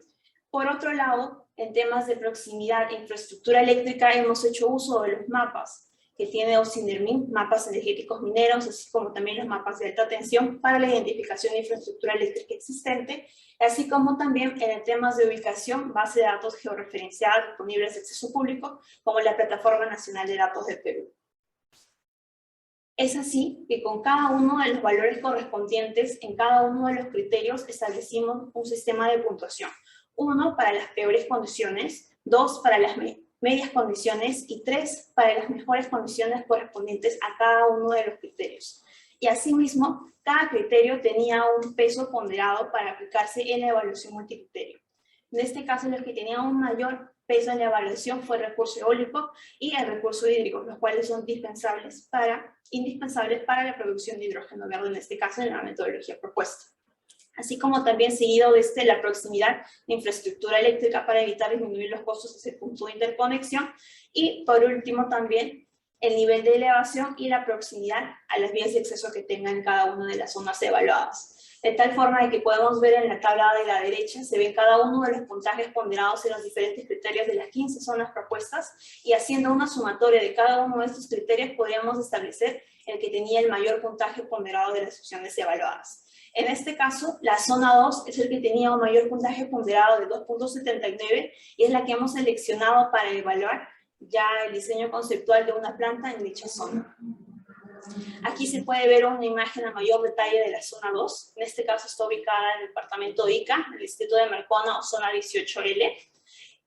Por otro lado, en temas de proximidad e infraestructura eléctrica, hemos hecho uso de los mapas que tiene Ocinermin, mapas energéticos mineros, así como también los mapas de alta tensión para la identificación de infraestructura eléctrica existente, así como también en temas de ubicación, base de datos georreferenciadas disponibles de acceso público, como la Plataforma Nacional de Datos del Perú. Es así que con cada uno de los valores correspondientes, en cada uno de los criterios, establecimos un sistema de puntuación. 1 para las peores condiciones, 2 para las medias condiciones y 3 para las mejores condiciones correspondientes a cada uno de los criterios. Y asimismo, cada criterio tenía un peso ponderado para aplicarse en la evaluación multicriterio. En este caso, los que tenían un mayor peso en la evaluación fue el recurso eólico y el recurso hídrico, los cuales son indispensables para la producción de hidrógeno verde, en este caso en la metodología propuesta. Así como también seguido desde la proximidad de infraestructura eléctrica para evitar disminuir los costos hacia el punto de interconexión, y por último también el nivel de elevación y la proximidad a las vías de acceso que tengan cada una de las zonas evaluadas. De tal forma de que podemos ver en la tabla de la derecha, se ven cada uno de los puntajes ponderados en los diferentes criterios de las 15 zonas propuestas, y haciendo una sumatoria de cada uno de estos criterios podríamos establecer el que tenía el mayor puntaje ponderado de las opciones evaluadas. En este caso, la zona 2 es el que tenía un mayor puntaje ponderado de 2.79 y es la que hemos seleccionado para evaluar ya el diseño conceptual de una planta en dicha zona. Aquí se puede ver una imagen a mayor detalle de la zona 2. En este caso está ubicada en el departamento de Ica, el distrito de Marcona o zona 18L.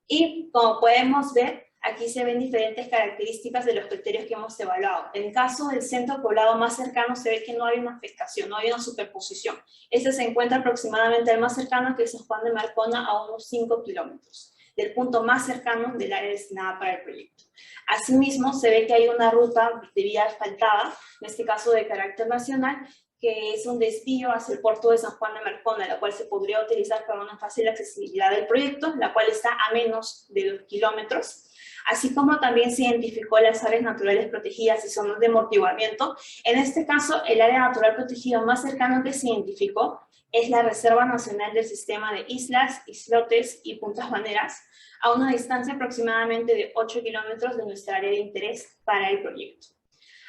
Y como podemos ver, aquí se ven diferentes características de los criterios que hemos evaluado. En el caso del centro poblado más cercano se ve que no hay una afectación, no hay una superposición. Este se encuentra aproximadamente al más cercano, que es San Juan de Marcona, a unos 5 kilómetros del punto más cercano del área destinada para el proyecto. Asimismo, se ve que hay una ruta de vía asfaltada, en este caso de carácter nacional, que es un desvío hacia el puerto de San Juan de Marcona, la cual se podría utilizar para una fácil accesibilidad del proyecto, la cual está a menos de 2 kilómetros. Así como también se identificó las áreas naturales protegidas y zonas de amortiguamiento. En este caso, el área natural protegida más cercana que se identificó es la Reserva Nacional del Sistema de Islas, Islotes y Puntas Baneras, a una distancia aproximadamente de 8 kilómetros de nuestra área de interés para el proyecto.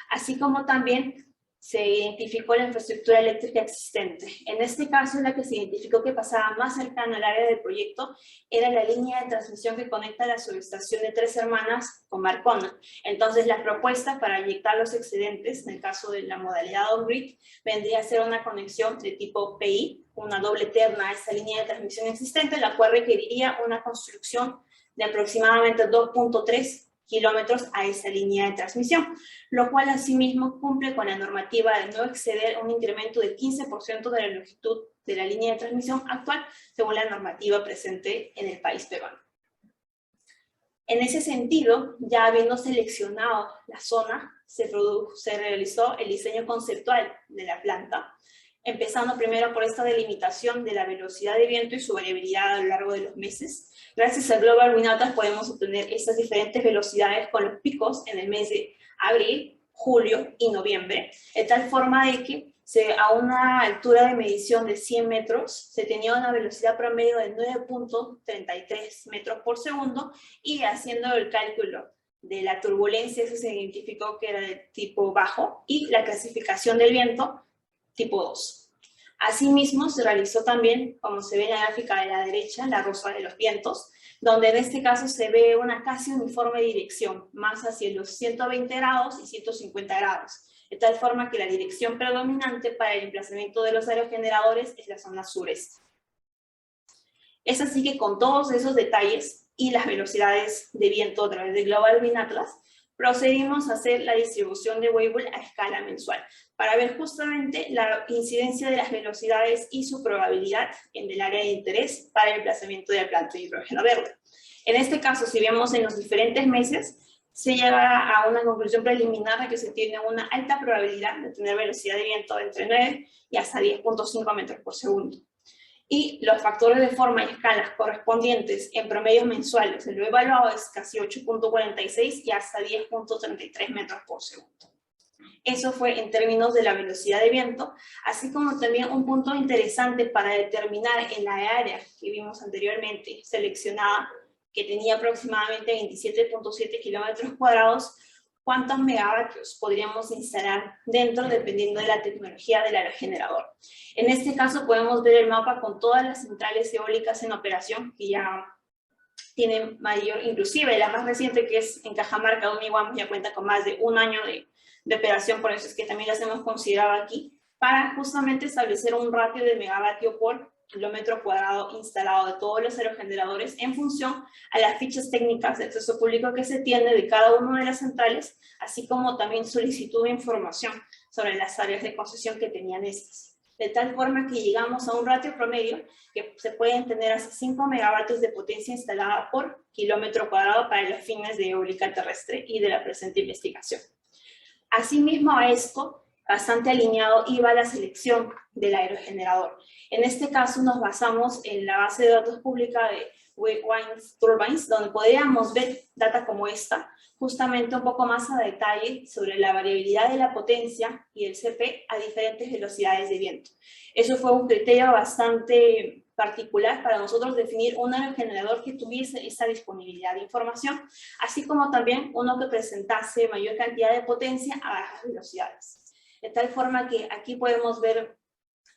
Así como también se identificó la infraestructura eléctrica existente. En este caso, la que se identificó que pasaba más cercana al área del proyecto era la línea de transmisión que conecta la subestación de Tres Hermanas con Marcona. Entonces, la propuesta para inyectar los excedentes, en el caso de la modalidad on-grid, vendría a ser una conexión de tipo PI, una doble terna a esta línea de transmisión existente, la cual requeriría una construcción de aproximadamente 2.3 kilómetros a esa línea de transmisión, lo cual asimismo cumple con la normativa de no exceder un incremento del 15% de la longitud de la línea de transmisión actual, según la normativa presente en el país peruano. En ese sentido, ya habiendo seleccionado la zona, se realizó el diseño conceptual de la planta, empezando primero por esta delimitación de la velocidad de viento y su variabilidad a lo largo de los meses. Gracias al Global Wind Atlas podemos obtener estas diferentes velocidades con los picos en el mes de abril, julio y noviembre, de tal forma de que a una altura de medición de 100 metros se tenía una velocidad promedio de 9.33 metros por segundo, y haciendo el cálculo de la turbulencia, eso se identificó que era de tipo bajo, y la clasificación del viento tipo 2. Asimismo, se realizó también, como se ve en la gráfica de la derecha, la rosa de los vientos, donde en este caso se ve una casi uniforme dirección, más hacia los 120 grados y 150 grados, de tal forma que la dirección predominante para el emplazamiento de los aerogeneradores es la zona sureste. Es así que con todos esos detalles y las velocidades de viento a través de Global Wind Atlas, procedimos a hacer la distribución de Weibull a escala mensual, para ver justamente la incidencia de las velocidades y su probabilidad en el área de interés para el emplazamiento de la planta de hidrógeno verde. En este caso, si vemos en los diferentes meses, se llega a una conclusión preliminar de que se tiene una alta probabilidad de tener velocidad de viento entre 9 y hasta 10.5 metros por segundo. Y los factores de forma y escalas correspondientes en promedios mensuales, lo evaluado es casi 8.46 y hasta 10.33 metros por segundo. Eso fue en términos de la velocidad de viento, así como también un punto interesante para determinar en la área que vimos anteriormente seleccionada, que tenía aproximadamente 27.7 kilómetros cuadrados, cuántos megavatios podríamos instalar dentro dependiendo de la tecnología del aerogenerador. En este caso podemos ver el mapa con todas las centrales eólicas en operación que ya tienen mayor, inclusive la más reciente, que es en Cajamarca, Uniguam, ya cuenta con más de un año de operación, por eso es que también las hemos considerado aquí, para justamente establecer un ratio de megavatio por kilómetro cuadrado instalado de todos los aerogeneradores en función a las fichas técnicas de acceso público que se tiene de cada una de las centrales, así como también solicitud de información sobre las áreas de concesión que tenían estas. De tal forma que llegamos a un ratio promedio que se pueden tener hasta 5 megavatios de potencia instalada por kilómetro cuadrado para los fines de eólica terrestre y de la presente investigación. Asimismo a esto, bastante alineado iba la selección del aerogenerador. En este caso nos basamos en la base de datos pública de Wind Turbines, donde podríamos ver data como esta, justamente un poco más a detalle sobre la variabilidad de la potencia y el CP a diferentes velocidades de viento. Eso fue un criterio bastante particular para nosotros definir un aerogenerador que tuviese esa disponibilidad de información, así como también uno que presentase mayor cantidad de potencia a bajas velocidades. De tal forma que aquí podemos ver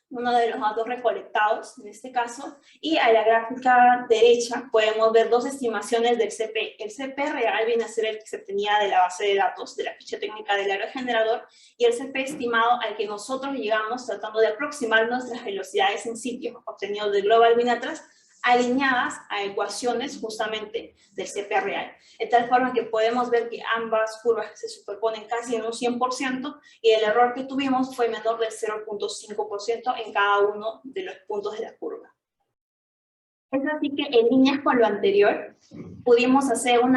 uno de los datos recolectados, en este caso, y a la gráfica derecha podemos ver dos estimaciones del CP. El CP real viene a ser el que se obtenía de la base de datos, de la ficha técnica del aerogenerador, y el CP estimado al que nosotros llegamos tratando de aproximarnos las velocidades en sitio obtenidos del Global Wind Atlas, alineadas a ecuaciones justamente del CP real. De tal forma que podemos ver que ambas curvas se superponen casi en un 100% y el error que tuvimos fue menor del 0.5% en cada uno de los puntos de la curva. Es así que en líneas con lo anterior, pudimos hacer un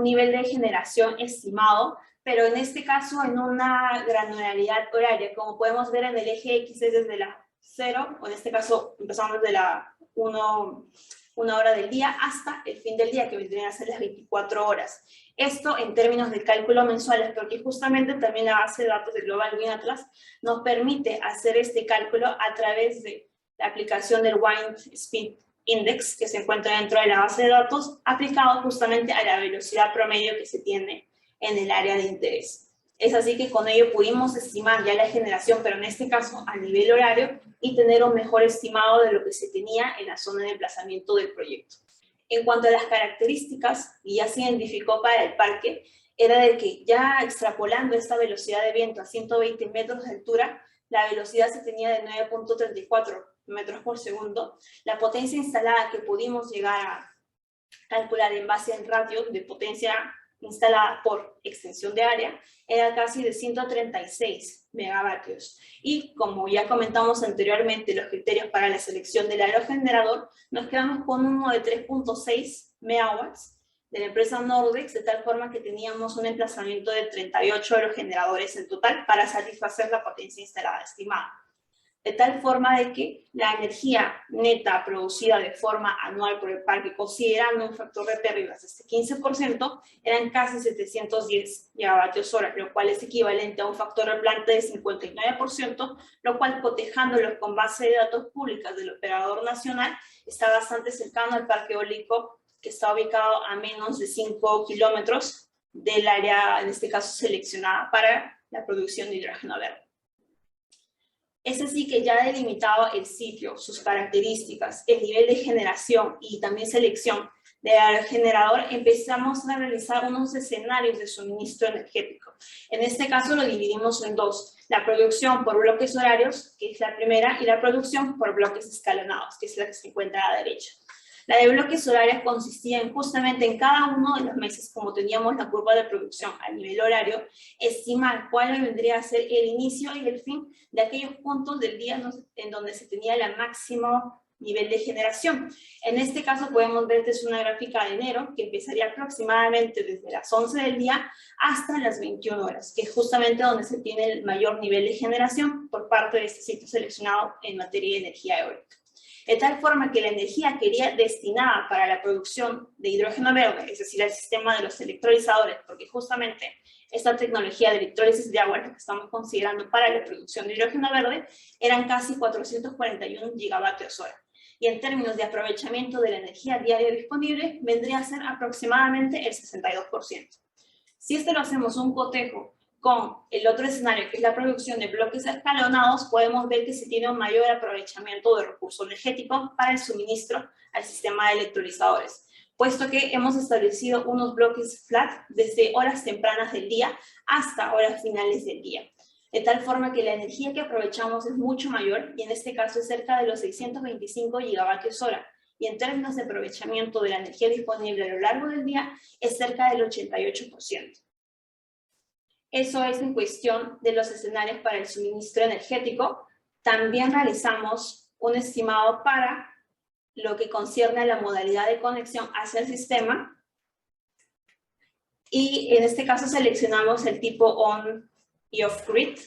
nivel de generación estimado, pero en este caso en una granularidad horaria. Como podemos ver en el eje X es desde la 0, o en este caso empezamos desde la una hora del día hasta el fin del día, que vendrían a ser las 24 horas. Esto en términos de cálculo mensuales, porque justamente también la base de datos de Global Wind Atlas nos permite hacer este cálculo a través de la aplicación del Wind Speed Index, que se encuentra dentro de la base de datos, aplicado justamente a la velocidad promedio que se tiene en el área de interés. Es así que con ello pudimos estimar ya la generación, pero en este caso a nivel horario, y tener un mejor estimado de lo que se tenía en la zona de emplazamiento del proyecto. En cuanto a las características, y ya se identificó para el parque, era de que ya extrapolando esta velocidad de viento a 120 metros de altura, la velocidad se tenía de 9.34 metros por segundo. La potencia instalada que pudimos llegar a calcular en base al ratio de potencia instalada por extensión de área era casi de 136 megavatios. Y como ya comentamos anteriormente los criterios para la selección del aerogenerador, nos quedamos con uno de 3.6 megawatts de la empresa Nordex, de tal forma que teníamos un emplazamiento de 38 aerogeneradores en total para satisfacer la potencia instalada estimada. De tal forma de que la energía neta producida de forma anual por el parque, considerando un factor de pérdidas de este 15%, eran casi 710 gigavatios hora, lo cual es equivalente a un factor de planta de 59%, lo cual, cotejándolos con base de datos públicas del operador nacional, está bastante cercano al parque eólico que está ubicado a menos de 5 kilómetros del área, en este caso seleccionada para la producción de hidrógeno verde. Es así que ya delimitado el sitio, sus características, el nivel de generación y también selección del aerogenerador, empezamos a realizar unos escenarios de suministro energético. En este caso lo dividimos en dos: la producción por bloques horarios, que es la primera, y la producción por bloques escalonados, que es la que se encuentra a la derecha. La de bloques horarios consistía en justamente en cada uno de los meses, como teníamos la curva de producción a nivel horario, estimar cuál vendría a ser el inicio y el fin de aquellos puntos del día en donde se tenía el máximo nivel de generación. En este caso podemos ver que es una gráfica de enero que empezaría aproximadamente desde las 11 del día hasta las 21 horas, que es justamente donde se tiene el mayor nivel de generación por parte de este sitio seleccionado en materia de energía eólica. De tal forma que la energía que iría destinada para la producción de hidrógeno verde, es decir, el sistema de los electrolizadores, porque justamente esta tecnología de electrólisis de agua, la que estamos considerando para la producción de hidrógeno verde, eran casi 441 gigavatios hora. Y en términos de aprovechamiento de la energía diaria disponible, vendría a ser aproximadamente el 62%. Si esto lo hacemos un cotejo con el otro escenario, que es la producción de bloques escalonados, podemos ver que se tiene un mayor aprovechamiento de recursos energéticos para el suministro al sistema de electrolizadores, puesto que hemos establecido unos bloques flat desde horas tempranas del día hasta horas finales del día, de tal forma que la energía que aprovechamos es mucho mayor, y en este caso es cerca de los 625 gigavatios hora, y en términos de aprovechamiento de la energía disponible a lo largo del día es cerca del 88%. Eso es en cuestión de los escenarios para el suministro energético. También realizamos un estimado para lo que concierne a la modalidad de conexión hacia el sistema. Y en este caso seleccionamos el tipo on y off-grid.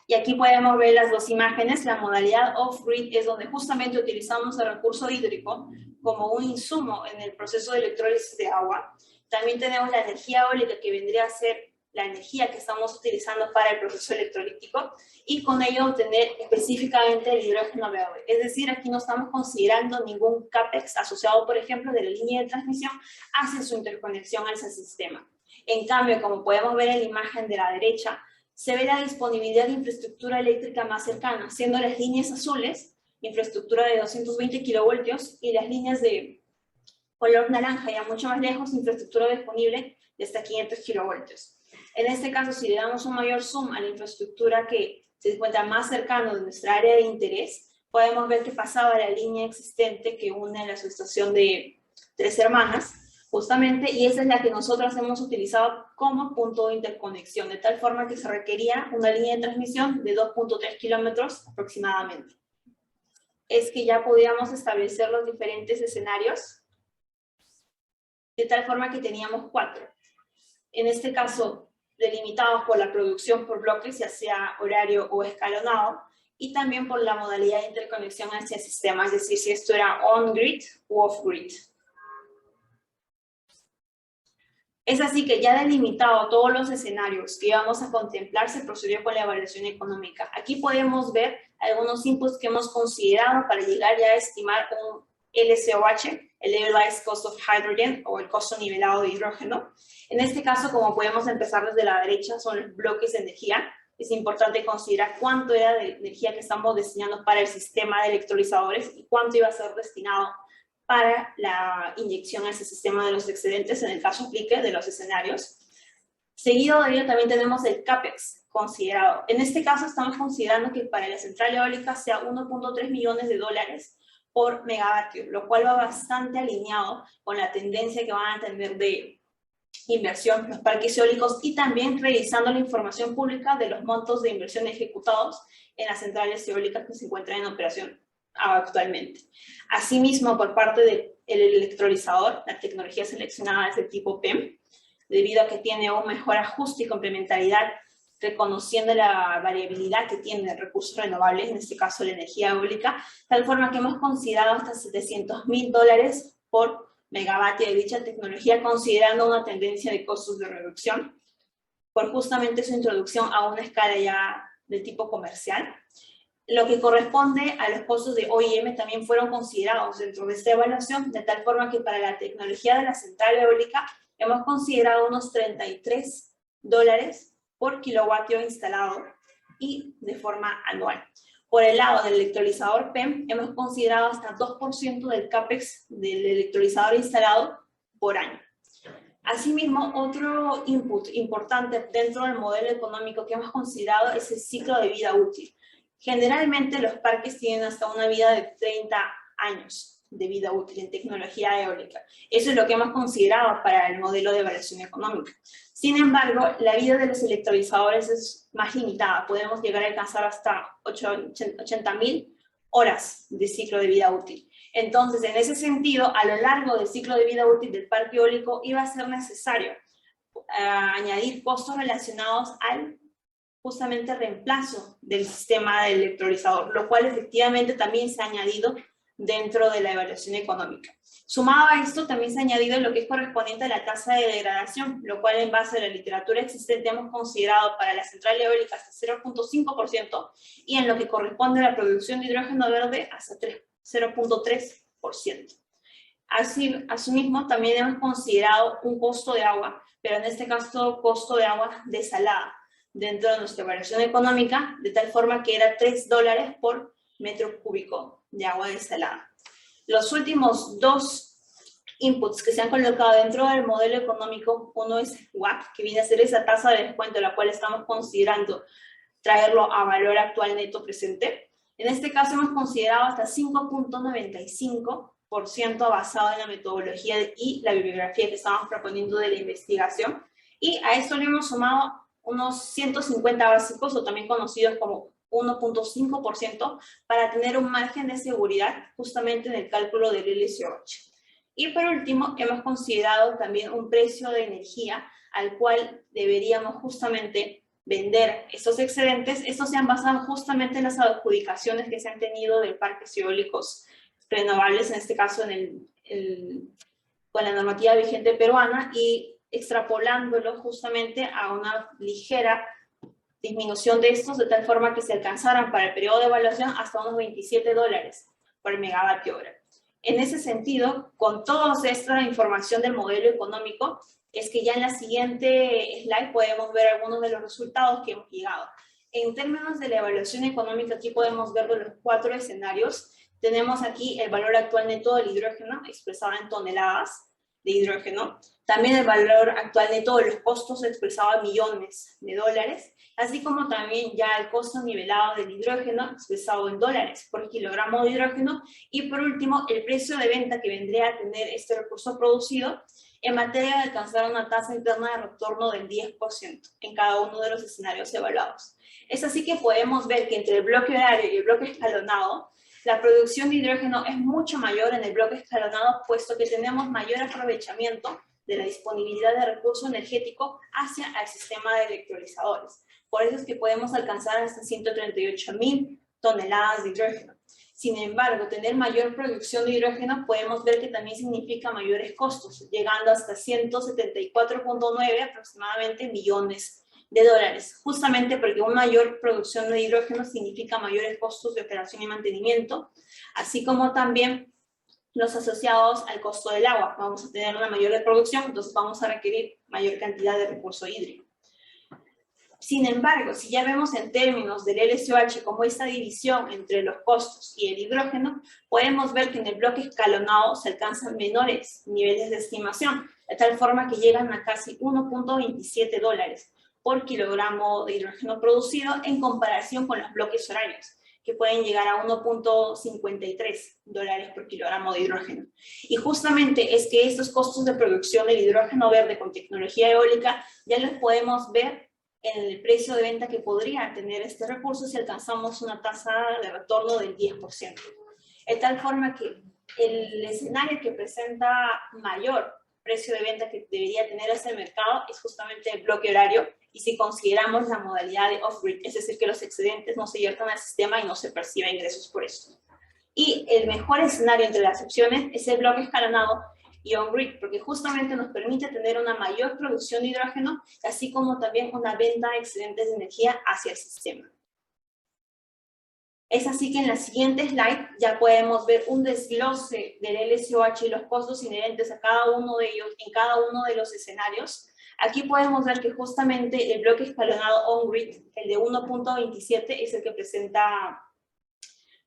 Y aquí podemos ver las dos imágenes. La modalidad off-grid es donde justamente utilizamos el recurso hídrico como un insumo en el proceso de electrólisis de agua. También tenemos la energía eólica, que vendría a ser la energía que estamos utilizando para el proceso electrolítico, y con ello obtener específicamente el hidrógeno verde. Es decir, aquí no estamos considerando ningún CAPEX asociado, por ejemplo, de la línea de transmisión hacia su interconexión al sistema. En cambio, como podemos ver en la imagen de la derecha, se ve la disponibilidad de infraestructura eléctrica más cercana, siendo las líneas azules infraestructura de 220 kilovoltios y las líneas de color naranja, ya mucho más lejos, infraestructura disponible de hasta 500 kilovoltios. En este caso, si le damos un mayor zoom a la infraestructura que se encuentra más cercano de nuestra área de interés, podemos ver que pasaba la línea existente que une la subestación de Tres Hermanas, justamente, y esa es la que nosotros hemos utilizado como punto de interconexión, de tal forma que se requería una línea de transmisión de 2.3 kilómetros aproximadamente. Es que ya podíamos establecer los diferentes escenarios, de tal forma que teníamos 4. En este caso, delimitados por la producción por bloques, ya sea horario o escalonado, y también por la modalidad de interconexión hacia el sistema, es decir, si esto era on-grid u off-grid. Es así que ya delimitado todos los escenarios que íbamos a contemplar, se procedió con la evaluación económica. Aquí podemos ver algunos inputs que hemos considerado para llegar ya a estimar un LCOH, el Levelized Cost of Hydrogen, o el costo nivelado de hidrógeno. En este caso, como podemos empezar desde la derecha, son los bloques de energía. Es importante considerar cuánto era de energía que estamos destinando para el sistema de electrolizadores y cuánto iba a ser destinado para la inyección a ese sistema de los excedentes, en el caso aplique de los escenarios. Seguido de ello también tenemos el CAPEX considerado. En este caso estamos considerando que para la central eólica sea 1.3 millones de dólares por megavatio, lo cual va bastante alineado con la tendencia que van a tener de inversión los parques eólicos y también revisando la información pública de los montos de inversión ejecutados en las centrales eólicas que se encuentran en operación actualmente. Asimismo, por parte del electrolizador, la tecnología seleccionada es de tipo PEM, debido a que tiene un mejor ajuste y complementariedad, reconociendo la variabilidad que tiene el recursos renovables, en este caso la energía eólica, tal forma que hemos considerado hasta $700.000 por megavatio de dicha tecnología, considerando una tendencia de costos de reducción, por justamente su introducción a una escala ya de tipo comercial. Lo que corresponde a los costos de OIM también fueron considerados dentro de esta evaluación, de tal forma que para la tecnología de la central eólica hemos considerado unos $33 por kilovatio instalado y de forma anual. Por el lado del electrolizador PEM, hemos considerado hasta 2% del CAPEX del electrolizador instalado por año. Asimismo, otro input importante dentro del modelo económico que hemos considerado es el ciclo de vida útil. Generalmente los parques tienen hasta una vida de 30 años de vida útil en tecnología eólica. Eso es lo que hemos considerado para el modelo de evaluación económica. Sin embargo, la vida de los electrolizadores es más limitada. Podemos llegar a alcanzar hasta 80.000 horas de ciclo de vida útil. Entonces, en ese sentido, a lo largo del ciclo de vida útil del parque eólico iba a ser necesario añadir costos relacionados al justamente reemplazo del sistema de electrolizador, lo cual efectivamente también se ha añadido dentro de la evaluación económica. Sumado a esto, también se ha añadido lo que es correspondiente a la tasa de degradación, lo cual en base a la literatura existente hemos considerado para la central eólica hasta 0.5% y en lo que corresponde a la producción de hidrógeno verde hasta 0.3%. Asimismo, también hemos considerado un costo de agua, pero en este caso costo de agua desalada dentro de nuestra evaluación económica, de tal forma que era $3 por metro cúbico de agua desalada. Los últimos dos inputs que se han colocado dentro del modelo económico, uno es WACC, que viene a ser esa tasa de descuento, la cual estamos considerando traerlo a valor actual neto presente. En este caso hemos considerado hasta 5.95% basado en la metodología y la bibliografía que estamos proponiendo de la investigación. Y a esto le hemos sumado unos 150 básicos, o también conocidos como 1.5%, para tener un margen de seguridad justamente en el cálculo del LCOH. Y por último, hemos considerado también un precio de energía al cual deberíamos justamente vender estos excedentes. Estos se han basado justamente en las adjudicaciones que se han tenido de parques eólicos renovables, en este caso con la normativa vigente peruana, y extrapolándolo justamente a una ligera disminución de estos, de tal forma que se alcanzaran para el periodo de evaluación hasta unos $27 por megavatio hora. En ese sentido, con toda esta información del modelo económico, es que ya en la siguiente slide podemos ver algunos de los resultados que hemos llegado. En términos de la evaluación económica, aquí podemos ver los 4 escenarios. Tenemos aquí el valor actual neto del hidrógeno, expresado en toneladas de hidrógeno. También el valor actual neto de los costos, expresado en millones de dólares, así como también ya el costo nivelado del hidrógeno, expresado en dólares por kilogramo de hidrógeno, y por último, el precio de venta que vendría a tener este recurso producido en materia de alcanzar una tasa interna de retorno del 10% en cada uno de los escenarios evaluados. Es así que podemos ver que entre el bloque horario y el bloque escalonado, la producción de hidrógeno es mucho mayor en el bloque escalonado, puesto que tenemos mayor aprovechamiento de la disponibilidad de recurso energético hacia el sistema de electrolizadores. Por eso es que podemos alcanzar hasta 138.000 toneladas de hidrógeno. Sin embargo, tener mayor producción de hidrógeno podemos ver que también significa mayores costos, llegando hasta 174.9 aproximadamente millones de dólares, justamente porque una mayor producción de hidrógeno significa mayores costos de operación y mantenimiento, así como también los asociados al costo del agua. Vamos a tener una mayor reproducción, entonces vamos a requerir mayor cantidad de recurso hídrico. Sin embargo, si ya vemos en términos del LCOH como esta división entre los costos y el hidrógeno, podemos ver que en el bloque escalonado se alcanzan menores niveles de estimación, de tal forma que llegan a casi $1.27 por kilogramo de hidrógeno producido en comparación con los bloques horarios, que pueden llegar a $1.53 por kilogramo de hidrógeno. Y justamente es que estos costos de producción del hidrógeno verde con tecnología eólica ya los podemos ver en el precio de venta que podría tener este recurso si alcanzamos una tasa de retorno del 10%. De tal forma que el escenario que presenta mayor precio de venta que debería tener ese mercado es justamente el bloque horario, y si consideramos la modalidad de off-grid, es decir, que los excedentes no se viertan al sistema y no se perciben ingresos por esto. Y el mejor escenario entre las opciones es el bloque escalonado y on-grid, porque justamente nos permite tener una mayor producción de hidrógeno, así como también una venta de excedentes de energía hacia el sistema. Es así que en la siguiente slide ya podemos ver un desglose del LCOH y los costos inherentes a cada uno de ellos en cada uno de los escenarios. Aquí podemos ver que justamente el bloque escalonado on-grid, el de 1.27, es el que presenta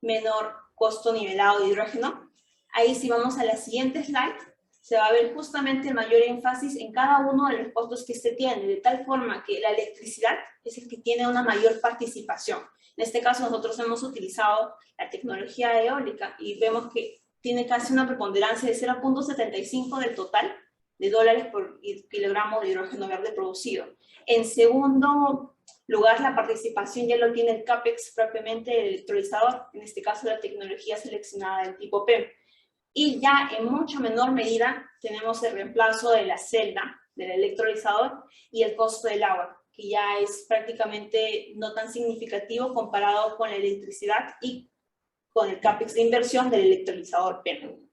menor costo nivelado de hidrógeno. Ahí si vamos a la siguiente slide, se va a ver justamente el mayor énfasis en cada uno de los costos que se tiene, de tal forma que la electricidad es el que tiene una mayor participación. En este caso nosotros hemos utilizado la tecnología eólica y vemos que tiene casi una preponderancia de 0.75 del total de dólares por kilogramo de hidrógeno verde producido. En segundo lugar, la participación ya lo tiene el CAPEX propiamente del electrolizador, en este caso la tecnología seleccionada del tipo PEM. Y ya en mucho menor medida tenemos el reemplazo de la celda, del electrolizador, y el costo del agua, que ya es prácticamente no tan significativo comparado con la electricidad y con el CAPEX de inversión del electrolizador PEM.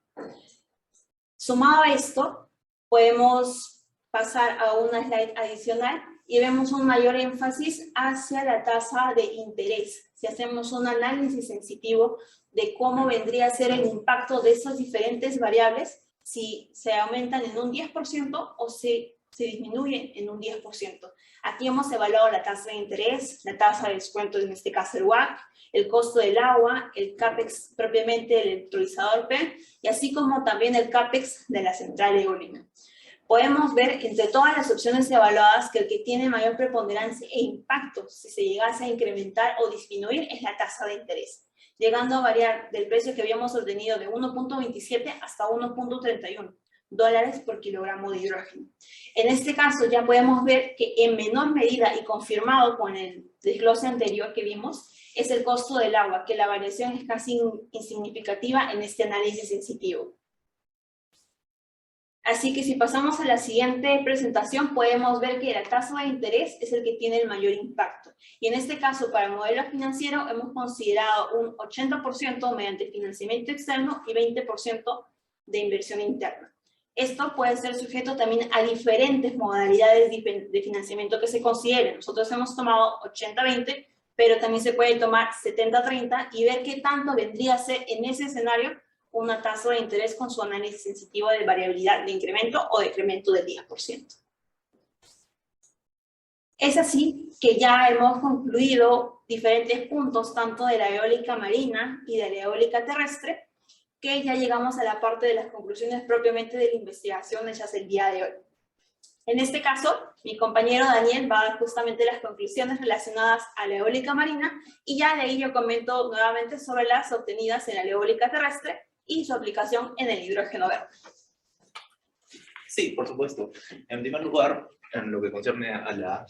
Sumado a esto, podemos pasar a una slide adicional y vemos un mayor énfasis hacia la tasa de interés. Si hacemos un análisis sensitivo de cómo vendría a ser el impacto de esas diferentes variables, si se aumentan en un 10% o si se disminuyen en un 10%. Aquí hemos evaluado la tasa de interés, la tasa de descuento, en este caso el WACC, el costo del agua, el CAPEX propiamente del electrolizador PEM, y así como también el CAPEX de la central eólica. Podemos ver entre todas las opciones evaluadas que el que tiene mayor preponderancia e impacto si se llegase a incrementar o disminuir es la tasa de interés, llegando a variar del precio que habíamos obtenido de 1.27 hasta 1.31 dólares por kilogramo de hidrógeno. En este caso ya podemos ver que en menor medida y confirmado con el desglose anterior que vimos, es el costo del agua, que la variación es casi insignificativa en este análisis sensitivo. Así que si pasamos a la siguiente presentación, podemos ver que la tasa de interés es el que tiene el mayor impacto. Y en este caso, para el modelo financiero, hemos considerado un 80% mediante financiamiento externo y 20% de inversión interna. Esto puede ser sujeto también a diferentes modalidades de financiamiento que se consideren. Nosotros hemos tomado 80-20, pero también se puede tomar 70-30 y ver qué tanto vendría a ser en ese escenario una tasa de interés con su análisis sensitivo de variabilidad de incremento o decremento del 10%. Es así que ya hemos concluido diferentes puntos, tanto de la eólica marina y de la eólica terrestre, que ya llegamos a la parte de las conclusiones propiamente de la investigación hechas el día de hoy. En este caso, mi compañero Daniel va a dar justamente las conclusiones relacionadas a la eólica marina, y ya de ahí yo comento nuevamente sobre las obtenidas en la eólica terrestre y su aplicación en el hidrógeno verde. Sí, por supuesto. En primer lugar, en lo que concierne a la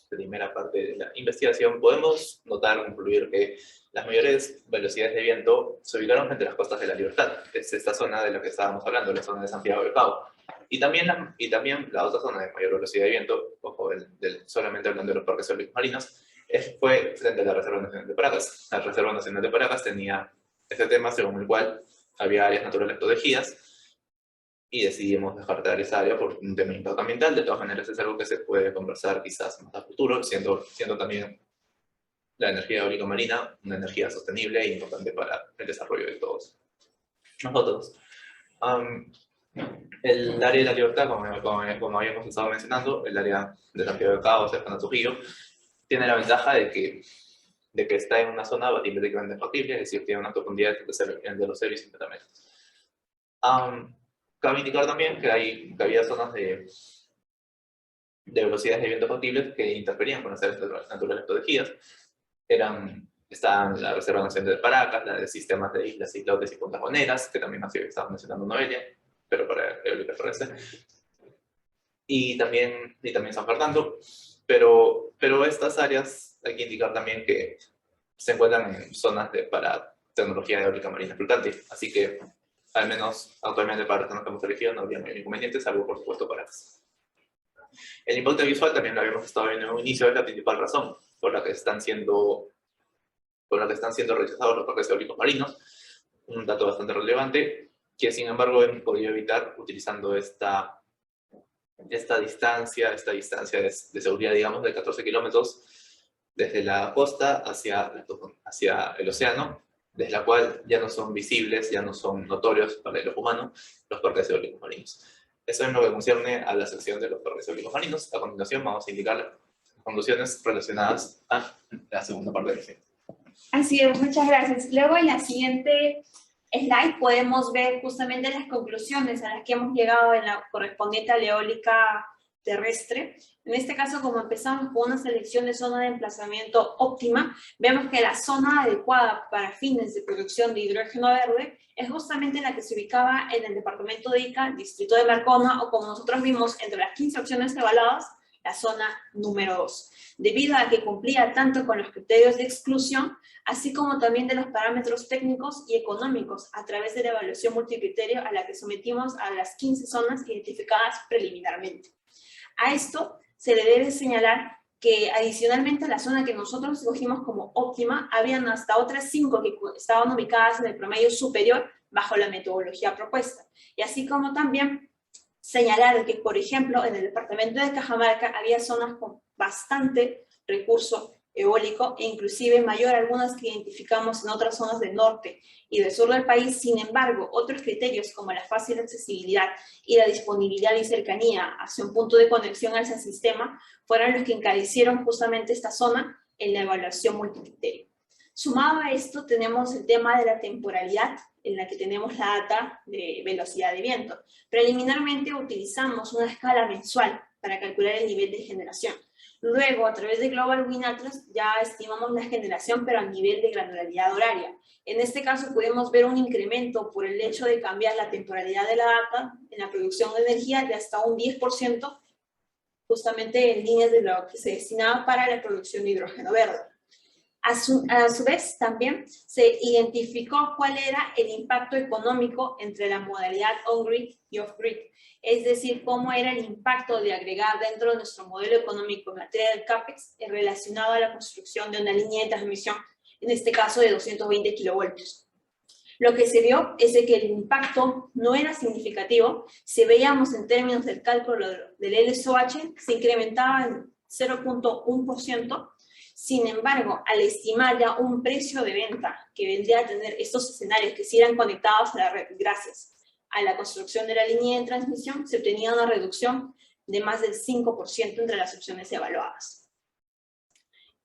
primera parte de la investigación, podemos notar o concluir que las mayores velocidades de viento se ubicaron entre las costas de la Libertad, que es esta zona de la que estábamos hablando, la zona de Santiago del Cabo. Y también la otra zona de mayor velocidad de viento, ojo, solamente hablando de los parques eólicos marinos, fue frente a la Reserva Nacional de Paracas. La Reserva Nacional de Paracas tenía este tema según el cual había áreas naturales protegidas, y decidimos descartar esa área por un tema de impacto ambiental. De todas maneras es algo que se puede conversar quizás más a futuro, siendo también la energía eólica marina una energía sostenible e importante para el desarrollo de todos nosotros. El área de la libertad, como habíamos estado mencionando, el área de Santiago de Cabo, cercano a Trujillo, tiene la ventaja de que está en una zona batimétricamente factible, es decir, tiene una profundidad de los 0 y 50 metros. Cabe indicar también que había zonas de velocidades de viento factibles que interferían con las áreas naturales protegidas. Estaban la Reserva Nacional de Paracas, la de sistemas de islas, islotes y puntas boneras, que también así estaba mencionando Noelia, pero para eólica terrestre. Y también San Fernando. Pero estas áreas hay que indicar también que se encuentran en zonas para tecnología eólica marina flotante. Así que, al menos actualmente para los que hemos elegido, no habría ningún inconveniente, salvo por supuesto Paracas. El impacto visual también lo habíamos estado viendo en un inicio, es la principal razón por la que están siendo rechazados los parques eólicos marinos. Un dato bastante relevante, que sin embargo hemos podido evitar utilizando esta distancia de seguridad, digamos, de 14 kilómetros desde la costa hacia el océano, desde la cual ya no son visibles, ya no son notorios para el ojo humano los parques eólicos marinos. Eso es lo que concierne a la sección de los parques eólicos marinos. A continuación vamos a indicar las conclusiones relacionadas a la segunda parte del film. Así es, muchas gracias. Luego en la siguiente slide podemos ver justamente las conclusiones a las que hemos llegado en la correspondiente a la eólica terrestre. En este caso, como empezamos con una selección de zona de emplazamiento óptima, vemos que la zona adecuada para fines de producción de hidrógeno verde es justamente la que se ubicaba en el departamento de Ica, distrito de Marcona, o como nosotros vimos entre las 15 opciones evaluadas, la zona número 2, debido a que cumplía tanto con los criterios de exclusión, así como también de los parámetros técnicos y económicos a través de la evaluación multicriterio a la que sometimos a las 15 zonas identificadas preliminarmente. A esto se le debe señalar que adicionalmente a la zona que nosotros escogimos como óptima, habían hasta otras 5 que estaban ubicadas en el promedio superior bajo la metodología propuesta. Y así como también señalar que, por ejemplo, en el departamento de Cajamarca había zonas con bastante recurso eólico e inclusive mayor a algunas que identificamos en otras zonas del norte y del sur del país. Sin embargo, otros criterios como la fácil accesibilidad y la disponibilidad y cercanía hacia un punto de conexión al sistema fueron los que encarecieron justamente esta zona en la evaluación multicriterio. Sumado a esto tenemos el tema de la temporalidad, en la que tenemos la data de velocidad de viento. Preliminarmente utilizamos una escala mensual para calcular el nivel de generación. Luego, a través de Global Wind Atlas, ya estimamos la generación, pero a nivel de granularidad horaria. En este caso, podemos ver un incremento por el hecho de cambiar la temporalidad de la data en la producción de energía de hasta un 10%, justamente en líneas de lo que se destinaba para la producción de hidrógeno verde. A su vez, también se identificó cuál era el impacto económico entre la modalidad on-grid y off-grid, es decir, cómo era el impacto de agregar dentro de nuestro modelo económico en materia del CAPEX relacionado a la construcción de una línea de transmisión, en este caso de 220 kilovoltios. Lo que se vio es de que el impacto no era significativo. Si veíamos en términos del cálculo del LSOH, se incrementaba en 0.1%. Sin embargo, al estimar ya un precio de venta que vendría a tener estos escenarios que sí eran conectados a la red gracias a la construcción de la línea de transmisión, se obtenía una reducción de más del 5% entre las opciones evaluadas.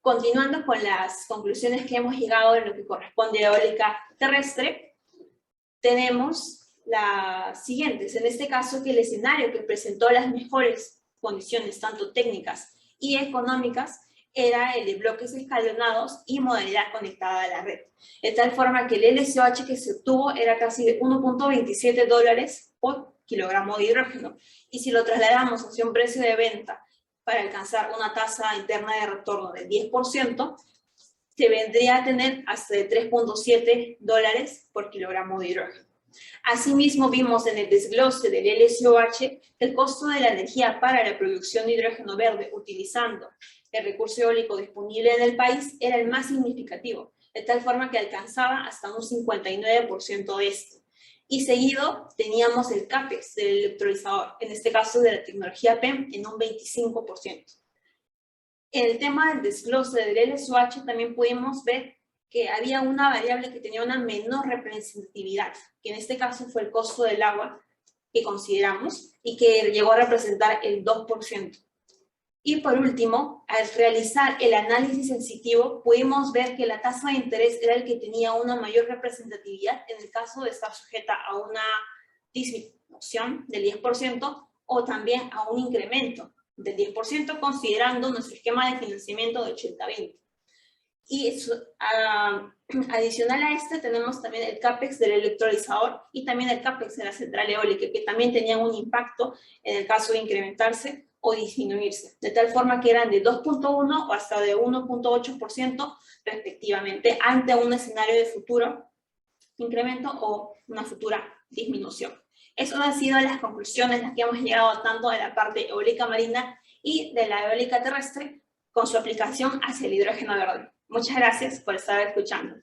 Continuando con las conclusiones que hemos llegado en lo que corresponde a eólica terrestre, tenemos las siguientes. En este caso, que el escenario que presentó las mejores condiciones, tanto técnicas y económicas, era el de bloques escalonados y modalidad conectada a la red. De tal forma que el LSOH que se obtuvo era casi de $1.27 por kilogramo de hidrógeno. Y si lo trasladamos hacia un precio de venta para alcanzar una tasa interna de retorno del 10%, se vendría a tener hasta de $3.7 por kilogramo de hidrógeno. Asimismo, vimos en el desglose del LSOH que el costo de la energía para la producción de hidrógeno verde utilizando el recurso eólico disponible en el país era el más significativo, de tal forma que alcanzaba hasta un 59% de esto. Y seguido teníamos el CAPEX del electrolizador, en este caso de la tecnología PEM, en un 25%. En el tema del desglose del LSOH también pudimos ver que había una variable que tenía una menor representatividad, que en este caso fue el costo del agua que consideramos y que llegó a representar el 2%. Y por último, al realizar el análisis sensitivo, pudimos ver que la tasa de interés era el que tenía una mayor representatividad en el caso de estar sujeta a una disminución del 10% o también a un incremento del 10%, considerando nuestro esquema de financiamiento de 80-20. Y eso, adicional a este, tenemos también el CAPEX del electrolizador y también el CAPEX de la central eólica, que también tenían un impacto en el caso de incrementarse o disminuirse, de tal forma que eran de 2.1 o hasta de 1.8% respectivamente, ante un escenario de futuro incremento o una futura disminución. Eso han sido las conclusiones a las que hemos llegado tanto de la parte eólica marina y de la eólica terrestre con su aplicación hacia el hidrógeno verde. Muchas gracias por estar escuchando.